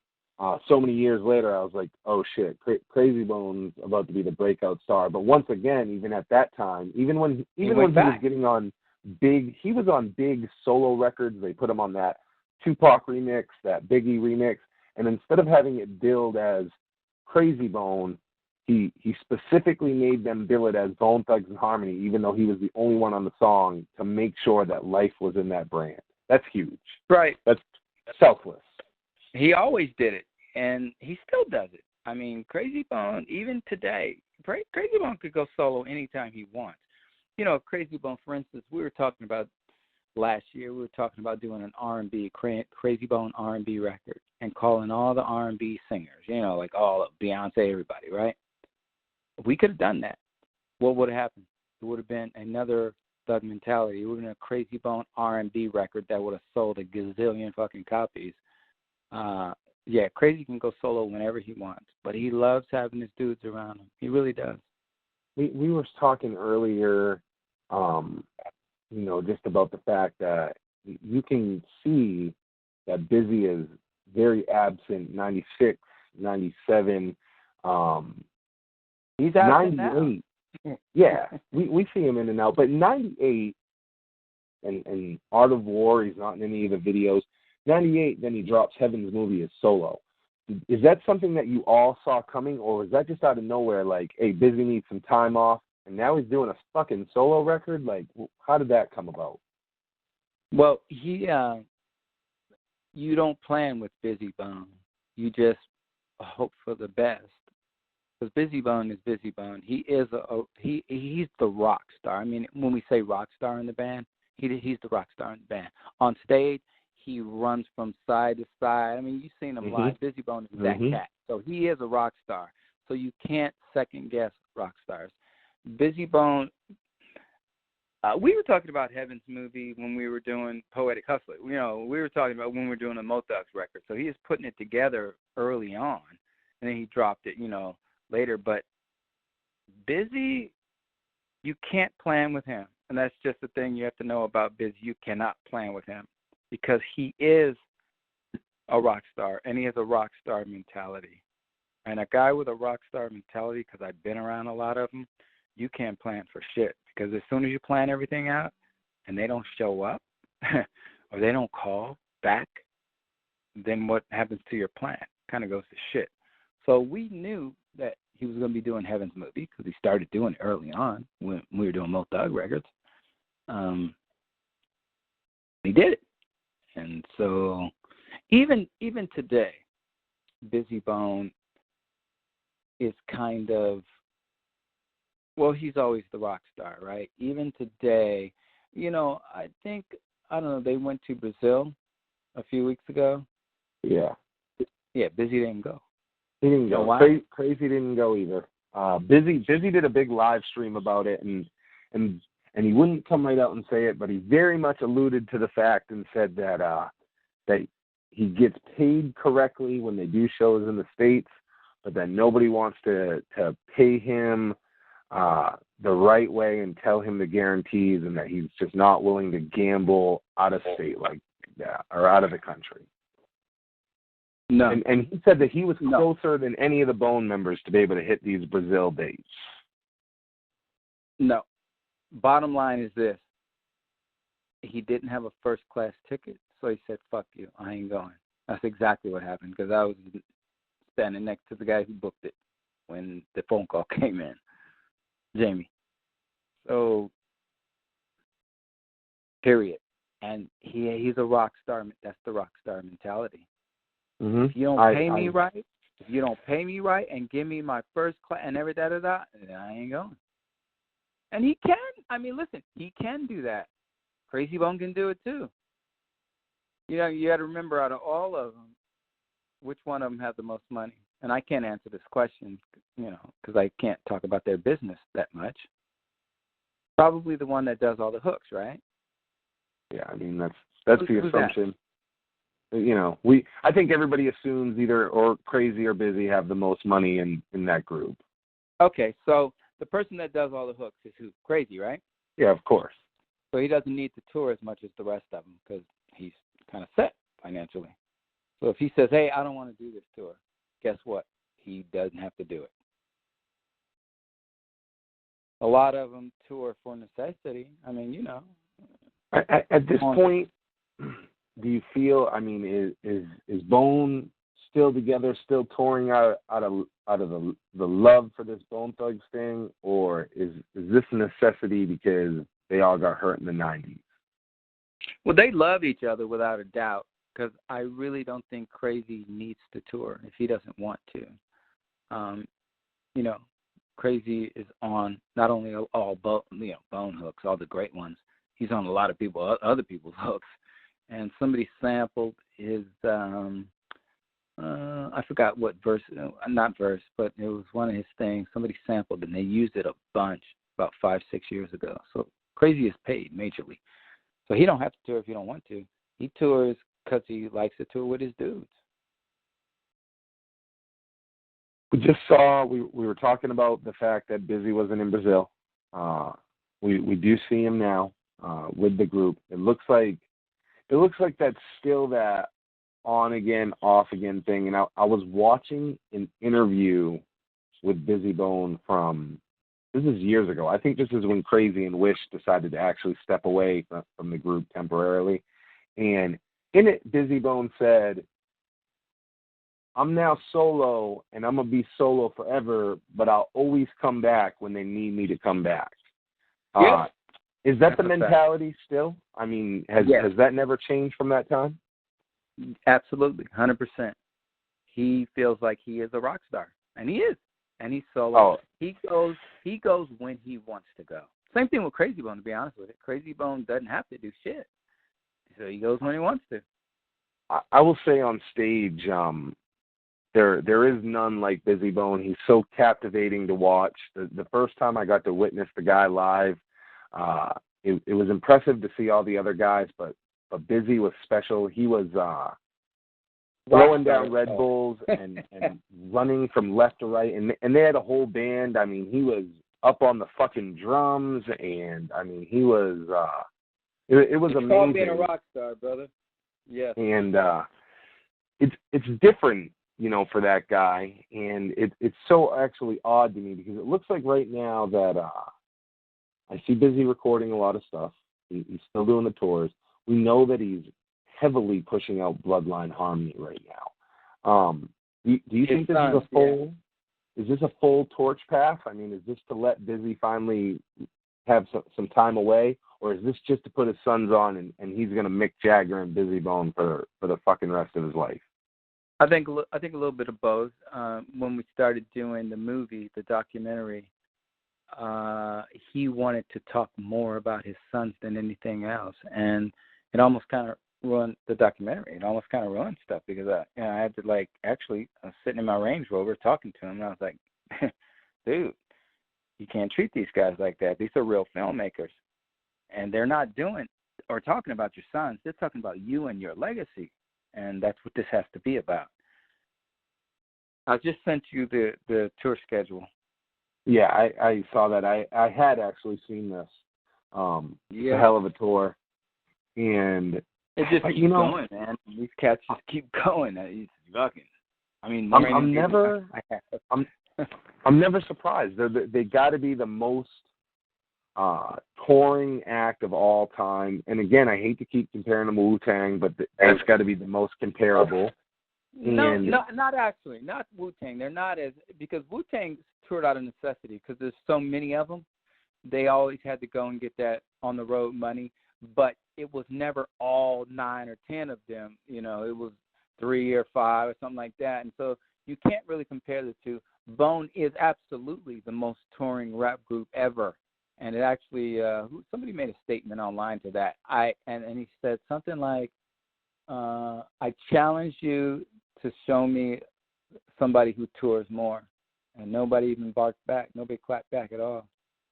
so many years later, I was like, oh shit, Crazy Bone's about to be the breakout star. But once again, even at that time, even when he was getting on he was on big solo records. They put him on that Tupac remix, that Biggie remix, and instead of having it billed as Crazy Bone, he specifically made them bill it as Bone Thugs and Harmony, even though he was the only one on the song, to make sure that life was in that brand. That's huge. Right. That's selfless. He always did it, and he still does it. I mean, Crazy Bone, even today, Crazy Bone could go solo anytime he wants. You know, Crazy Bone, for instance, we were talking about last year, we were talking about doing an R&B, Crazy Bone R&B record, and calling all the R&B singers, you know, like all of Beyonce, everybody, right? We could have done that. What would have happened? It would have been another Thug Mentality. It would have been a Crazy Bone R&B record that would have sold a gazillion fucking copies. Yeah, Crazy can go solo whenever he wants, but he loves having his dudes around him. He really does. We were talking earlier, you know, just about the fact that you can see that Bizzy is very absent. 96, 97, he's absent 98. Now. Yeah, we see him in and out. But 98 and Art of War, he's not in any of the videos. 98, then he drops Heaven's Movie as solo. Is that something that you all saw coming, or was that just out of nowhere, like, hey, Bizzy needs some time off, and now he's doing a fucking solo record? Like, how did that come about? Well, you don't plan with Bizzy Bone. You just hope for the best. Because Bizzy Bone is Bizzy Bone. He is he's the rock star. I mean, when we say rock star in the band, he's the rock star in the band. On stage, he runs from side to side. I mean, you've seen him live. Bizzy Bone is that cat. So he is a rock star. So you can't second guess rock stars. Bizzy Bone, we were talking about Heaven's Movie when we were doing Poetic Hustler. You know, we were talking about when we were doing a Mo Thugs record. So he is putting it together early on, and then he dropped it, you know, later. But Bizzy, you can't plan with him. And that's just the thing you have to know about Bizzy. You cannot plan with him because he is a rock star, and he has a rock star mentality. And a guy with a rock star mentality, because I've been around a lot of them, you can't plan for shit. Because as soon as you plan everything out and they don't show up or they don't call back, then what happens to your plan? Kind of goes to shit. So we knew that he was going to be doing Heaven's Movie because he started doing it early on when we were doing Mo Thug records. He did it. And so even today, Bizzy Bone is kind of, well, he's always the rock star, right? Even today, you know, I don't know, they went to Brazil a few weeks ago. Yeah. Yeah, Bizzy didn't go. He didn't go. Why? Crazy didn't go either. Bizzy did a big live stream about it, and he wouldn't come right out and say it, but he very much alluded to the fact and said that that he gets paid correctly when they do shows in the States, but that nobody wants to pay him the right way and tell him the guarantees, and that he's just not willing to gamble out of state like that or out of the country. No. And he said that he was closer than any of the Bone members to be able to hit these Brazil dates. No. Bottom line is this. He didn't have a first-class ticket, so he said, fuck you, I ain't going. That's exactly what happened, because I was standing next to the guy who booked it when the phone call came in, Jamie. So, period. And he's a rock star. That's the rock star mentality. Mm-hmm. If you don't pay me right, if you don't pay me right and give me my first class and every then I ain't going. And he can. I mean, listen, he can do that. Crazy Bone can do it too. You know, you got to remember, out of all of them, which one of them has the most money? And I can't answer this question, you know, because I can't talk about their business that much. Probably the one that does all the hooks, right? Yeah, I mean that's the assumption. That? You know, I think everybody assumes either or Crazy or Bizzy have the most money in that group. Okay, so the person that does all the hooks is who? Crazy, right? Yeah, of course. So he doesn't need to tour as much as the rest of them because he's kind of set financially. So if he says, hey, I don't want to do this tour, guess what? He doesn't have to do it. A lot of them tour for necessity. I mean, you know. At this point, do you feel, I mean, is Bone still together, still touring out of the love for this Bone Thugs thing, or is this a necessity because they all got hurt in the 90s? Well, they love each other without a doubt, because I really don't think Crazy needs to tour if he doesn't want to. You know, Crazy is on not only all Bone hooks, all the great ones. He's on a lot of other people's hooks. And somebody sampled his, I forgot what verse, not verse, but it was one of his things. Somebody sampled it, and they used it a bunch about 5-6 years ago. So Crazy is paid majorly. So he don't have to tour if he don't want to. He tours because he likes to tour with his dudes. We just saw, we were talking about the fact that Bizzy wasn't in Brazil. We do see him now with the group. It looks like that's still that on again, off again thing. And I was watching an interview with Bizzy Bone this is years ago. I think this is when Crazy and Wish decided to actually step away from the group temporarily. And in it, Bizzy Bone said, I'm now solo, and I'm going to be solo forever, but I'll always come back when they need me to come back. Yes. Is that the mentality still? I mean, has that never changed from that time? Absolutely, 100%. He feels like he is a rock star, and he is, and he's solo. Oh. He goes when he wants to go. Same thing with Crazy Bone, to be honest with it. Crazy Bone doesn't have to do shit, so he goes when he wants to. I will say on stage, there is none like Bizzy Bone. He's so captivating to watch. The first time I got to witness the guy live, it was impressive to see all the other guys, but Bizzy was special. He was throwing down Red Bulls and running from left to right, and they had a whole band. I mean, he was up on the fucking drums, and I mean, he was it was amazing. It's called being a rock star, brother. Yes. And it's different, you know, for that guy, and it's so actually odd to me because it looks like right now that I see Bizzy recording a lot of stuff. He's still doing the tours. We know that he's heavily pushing out Bloodline Harmony right now. Do you think this is a full? Yeah. Is this a full torch path? I mean, is this to let Bizzy finally have some time away, or is this just to put his sons on and he's going to Mick Jagger and Bizzy Bone for the fucking rest of his life? I think a little bit of both. When we started doing the movie, the documentary, he wanted to talk more about his sons than anything else, and it almost kind of ruined the documentary. It almost kind of ruined stuff because I had to I was sitting in my Range Rover talking to him, and I was like, dude, you can't treat these guys like that. These are real filmmakers, and they're not doing or talking about your sons. They're talking about you and your legacy, and that's what this has to be about. I just sent you the tour schedule. Yeah, I saw that. I had actually seen this. It's a hell of a tour. And it just keeps going, man. These cats just keep going. He's fucking. I mean, I'm never surprised. They got to be the most touring act of all time. And again, I hate to keep comparing them to Wu-Tang, but that's got to be the most comparable. No, not actually. Not Wu-Tang. They're not because Wu-Tang toured out of necessity because there's so many of them. They always had to go and get that on the road money, but it was never all 9 or 10 of them. You know, it was 3 or 5 or something like that. And so you can't really compare the two. Bone is absolutely the most touring rap group ever. And it actually, somebody made a statement online to that. And he said something like, I challenge you to show me somebody who tours more. And nobody even barked back. Nobody clapped back at all.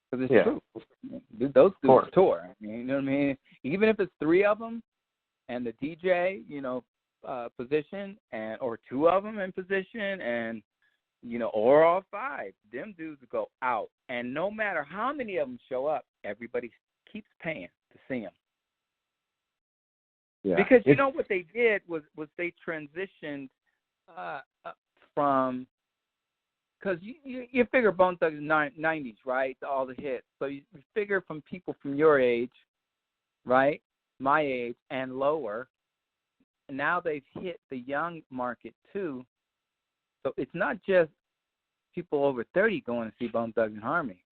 Because it's true. Those dudes tour. I mean, you know what I mean? Even if it's 3 of them and the DJ, position, or 2 of them in position, and, or all 5, them dudes go out. And no matter how many of them show up, everybody keeps paying to see them. Yeah. Because you know what they did was they transitioned from, because you figure Bone Thugs 90s, right? All the hits. So you figure from people from your age, right? My age and lower. And now they've hit the young market too. So it's not just people over 30 going to see Bone Thugs and Harmony.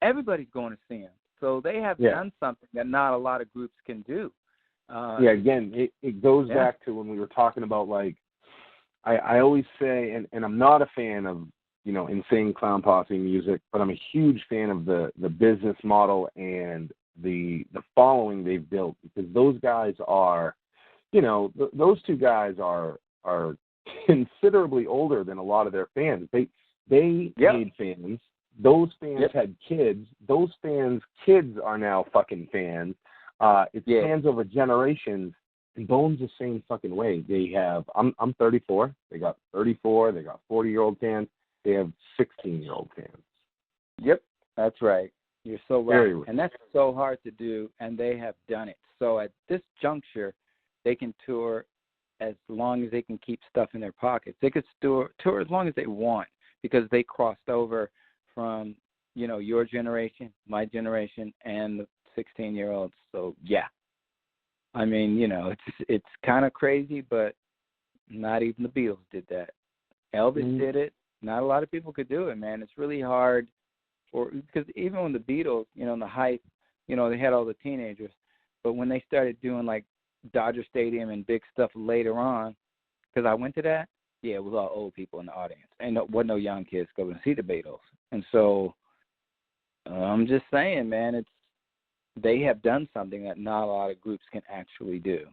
Everybody's going to see them. So they have done something that not a lot of groups can do. Again, it goes back to when we were talking about, like, I always say, and I'm not a fan of, you know, Insane Clown Posse music, but I'm a huge fan of the business model and the following they've built, because those guys are, you know, those two guys are considerably older than a lot of their fans. They made fans. Those fans had kids. Those fans' kids are now fucking fans. It's fans over generations. And Bone's the same fucking way. They have, I'm 34. They got 34. They got 40-year-old fans. They have 16-year-old fans. Yep, that's right. You're so right. Very right. And that's so hard to do, and they have done it. So at this juncture, they can tour as long as they can keep stuff in their pockets. They could tour as long as they want, because they crossed over from, you know, your generation, my generation, and the 16-year-olds. So, yeah. I mean, you know, it's kind of crazy, but not even the Beatles did that. Elvis did it. Not a lot of people could do it, man. It's really hard, because even when the Beatles, you know, in the height, you know, they had all the teenagers, but when they started doing like Dodger Stadium and big stuff later on, because I went to that, it was all old people in the audience, and there wasn't no young kids going to see the Beatles. And so I'm just saying, man, they have done something that not a lot of groups can actually do.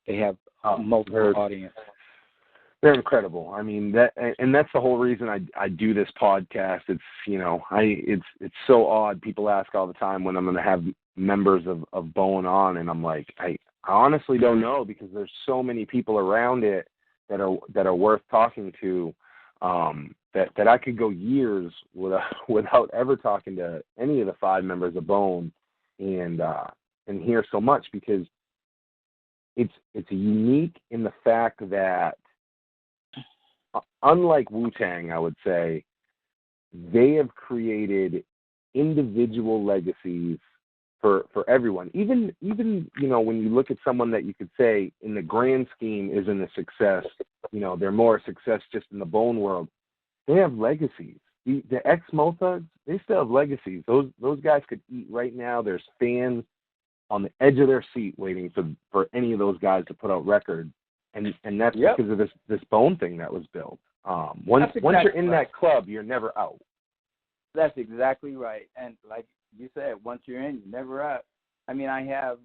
They have multiple audience. They're incredible. I mean, that's the whole reason I do this podcast. It's, you know, it's so odd. People ask all the time when I'm going to have members of Bone on, and I'm like, I honestly don't know, because there's so many people around it that are worth talking to, that I could go years without ever talking to any of the 5 members of Bone, and hear so much, because it's unique in the fact that, unlike Wu-Tang, I would say, they have created individual legacies for everyone. Even you know, when you look at someone that you could say in the grand scheme isn't a success, you know, they're more a success just in the Bone world, they have legacies. The ex-Mo Thugs, they still have legacies. Those guys could eat right now. There's fans on the edge of their seat waiting for any of those guys to put out records, and that's because of this Bone thing that was built. Once you're in that club, you're never out. That's exactly right. And like you said, once you're in, you're never out. I mean, I have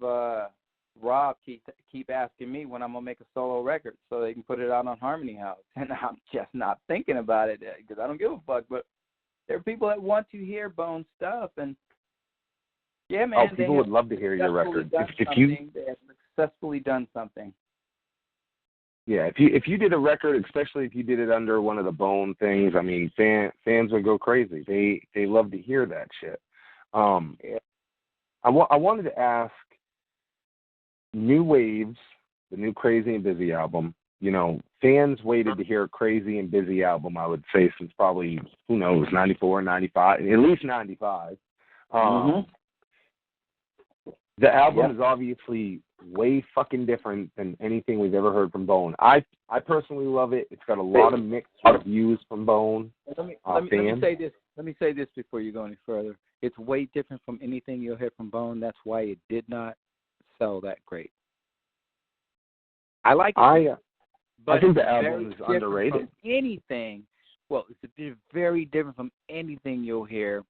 Rob keep asking me when I'm going to make a solo record so they can put it out on Harmony House. And I'm just not thinking about it, because I don't give a fuck. But there are people that want to hear Bone stuff. And, yeah, man. People would love to hear your record. They have successfully done something. Yeah, if you did a record, especially if you did it under one of the Bone things, I mean, fans would go crazy. They love to hear that shit. I wanted to ask, New Waves, the new Crazy and Busy album, you know, fans waited to hear a Crazy and Busy album, I would say, since probably, who knows, 94, 95, at least 95. The album is obviously way fucking different than anything we've ever heard from Bone. I personally love it. It's got a lot of mixed reviews from Bone. Let me say this. Let me say this before you go any further. It's way different from anything you'll hear from Bone. That's why it did not sell that great. I like it. I think the album is underrated. It's very different from anything you'll hear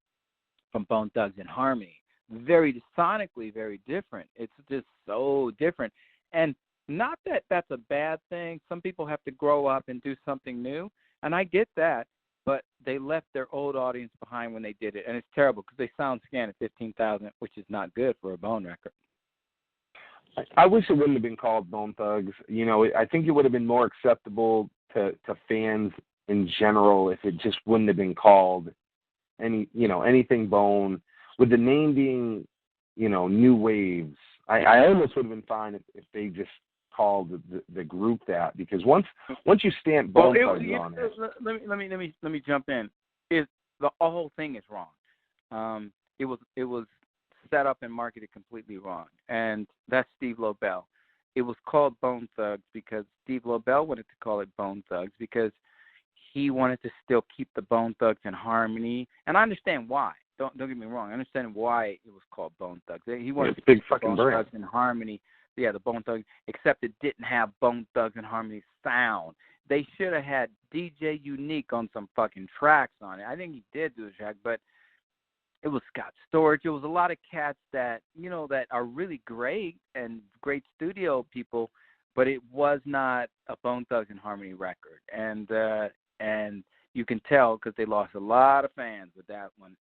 from Bone Thugs and Harmony. Very sonically very different. It's just so different. And not that that's a bad thing. Some people have to grow up and do something new, and I get that, but they left their old audience behind when they did it, and it's terrible because they sound scanned at 15,000, which is not good for a Bone record. I wish it wouldn't have been called Bone Thugs. You know, I think it would have been more acceptable to fans in general if it just wouldn't have been called anything Bone. With the name being, you know, New Waves, I almost would have been fine if they just called the group that, because once you stamp Bone Thugs on it. Let me jump in. The whole thing is wrong. It was set up and marketed completely wrong, and that's Steve Lobel. It was called Bone Thugs because Steve Lobel wanted to call it Bone Thugs because he wanted to still keep the Bone Thugs in harmony, and I understand why. Don't get me wrong. I understand why it was called Bone Thugs. He wanted to keep the Bone Thugs in harmony. Yeah, the Bone Thugs, except it didn't have Bone Thugs and Harmony sound. They should have had DJ Unique on some fucking tracks on it. I think he did do a track, but it was Scott Storch. It was a lot of cats that, that are really great and great studio people, but it was not a Bone Thugs and Harmony record. And you can tell because they lost a lot of fans with that one.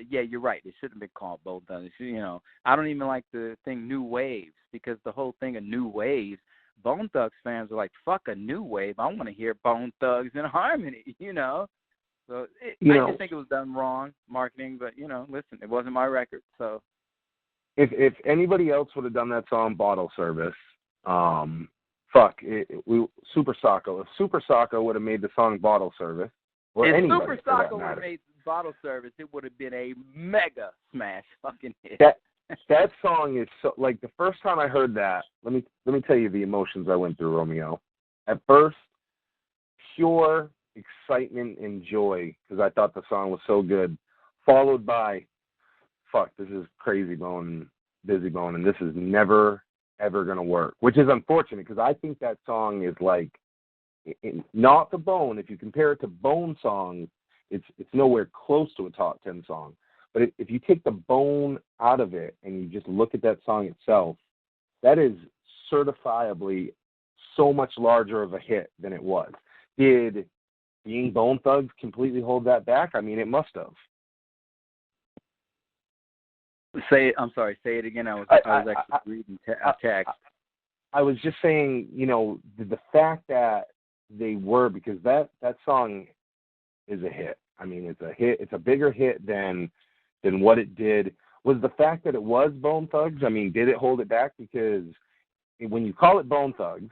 Yeah, you're right. It shouldn't have been called Bone Thugs. I don't even like the thing New Waves, because the whole thing of New Waves, Bone Thugs fans are like, fuck a new wave. I want to hear Bone Thugs in harmony, So I just think it was done wrong, marketing, but, listen, it wasn't my record. So if anybody else would have done that song, Bottle Service, Super Socko. If Super Socko would have made the song Bottle Service, or if anybody Super Socko would have made Bottle Service, it would have been a mega smash fucking hit. That song is so, like, the first time I heard that, let me tell you the emotions I went through, Romeo. At first, pure excitement and joy, because I thought the song was so good, followed by, fuck, this is Crazy Bone, Bizzy Bone, and this is never, ever going to work, which is unfortunate, because I think that song is like, not the Bone. If you compare it to Bone songs, it's nowhere close to a top 10 song. But if you take the Bone out of it and you just look at that song itself, that is certifiably so much larger of a hit than it was. Did being Bone Thugs completely hold that back? I mean, it must have. I'm sorry. Say it again. I was actually reading text. I was just saying, the fact that they were, because that song is a hit. I mean, it's a hit. It's a bigger hit than what it did. Was the fact that it was Bone Thugs? I mean, did it hold it back? Because when you call it Bone Thugs,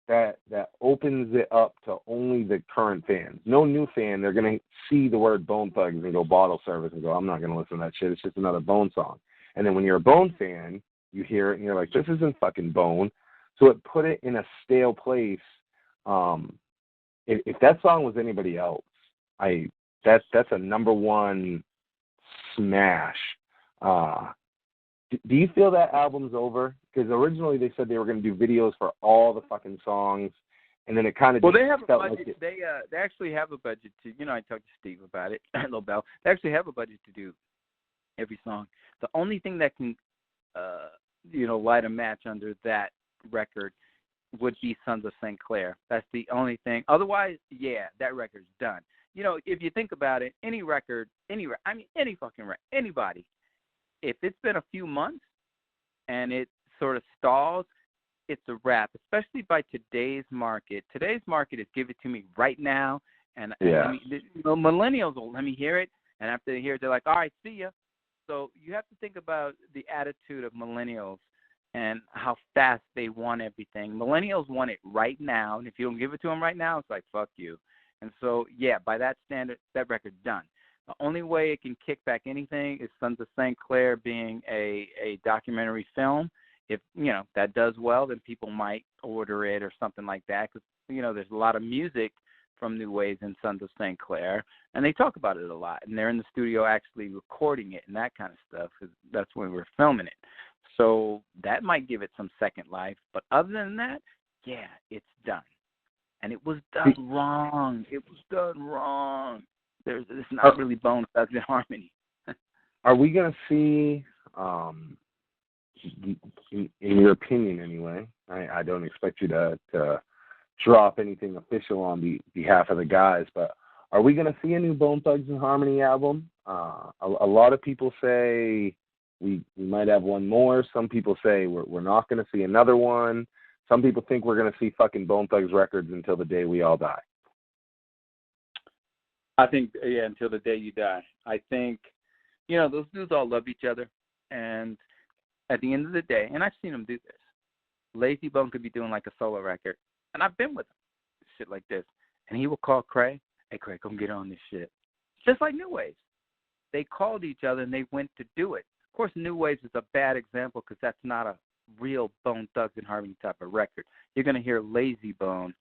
that opens it up to only the current fans. No new fan. They're going to see the word Bone Thugs and go Bottle Service and go, I'm not going to listen to that shit. It's just another Bone song. And then when you're a Bone fan, you hear it and you're like, this isn't fucking Bone. So it put it in a stale place. If that song was anybody else, that's a number one smash. Do you feel that album's over? Because originally they said they were going to do videos for all the fucking songs, and then it kind of they have a budget. They actually have a budget to. I talked to Steve about it. Lobel. They actually have a budget to do every song. The only thing that can, light a match under that record would be Sons of St. Clair. That's the only thing. Otherwise, yeah, that record's done. If you think about it, any record, any fucking record, anybody, if it's been a few months and it sort of stalls, it's a wrap, especially by today's market. Today's market is give it to me right now, and millennials will let me hear it, and after they hear it, they're like, all right, see ya. So you have to think about the attitude of millennials and how fast they want everything. Millennials want it right now, and if you don't give it to them right now, it's like, fuck you. And so, yeah, by that standard, that record's done. The only way it can kick back anything is Sons of St. Clair being a documentary film. If, that does well, then people might order it or something like that, because, there's a lot of music from New Waves and Sons of St. Clair, and they talk about it a lot, and they're in the studio actually recording it and that kind of stuff, because that's when we're filming it. So that might give it some second life, but other than that, yeah, it's done. And it was done wrong. It was done wrong. It's not really Bone Thugs and Harmony. Are we going to see, in your opinion anyway, I don't expect you to drop anything official on behalf of the guys, but are we going to see a new Bone Thugs and Harmony album? A lot of people say we might have one more. Some people say we're not going to see another one. Some people think we're going to see fucking Bone Thugs records until the day we all die. I think, until the day you die. I think, those dudes all love each other. And at the end of the day, and I've seen him do this, Lazy Bone could be doing like a solo record, and I've been with him, shit like this, and he will call Craig, hey, Craig, come get on this shit. Just like New Waves. They called each other, and they went to do it. Of course, New Waves is a bad example because that's not a real Bone Thugs and Harmony type of record. You're going to hear Lazy Bone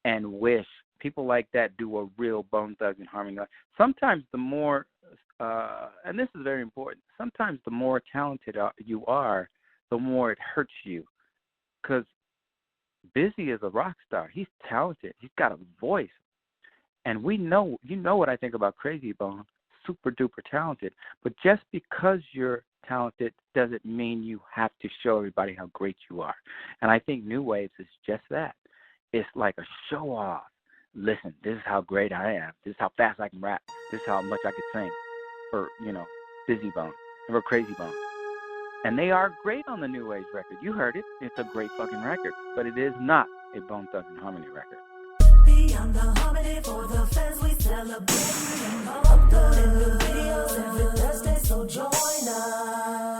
and Wish, people like that do a real Bone Thugs and Harmony. Sometimes the more, and this is very important, sometimes the more talented you are, the more it hurts you. Because Bizzy is a rock star. He's talented. He's got a voice. And we know, you know what I think about Crazy Bone, super duper talented. But just because you're talented doesn't mean you have to show everybody how great you are. And I think New Waves is just that. It's like a show off. Listen, this is how great I am. This is how fast I can rap. This is how much I could sing for, Bizzy Bone and for Crazy Bone. And they are great on the New Waves record. You heard it. It's a great fucking record. But it is not a Bone Thugs and Harmony record. Beyond the harmony for the fans, we celebrate. Uploading new videos every Thursday, so join us.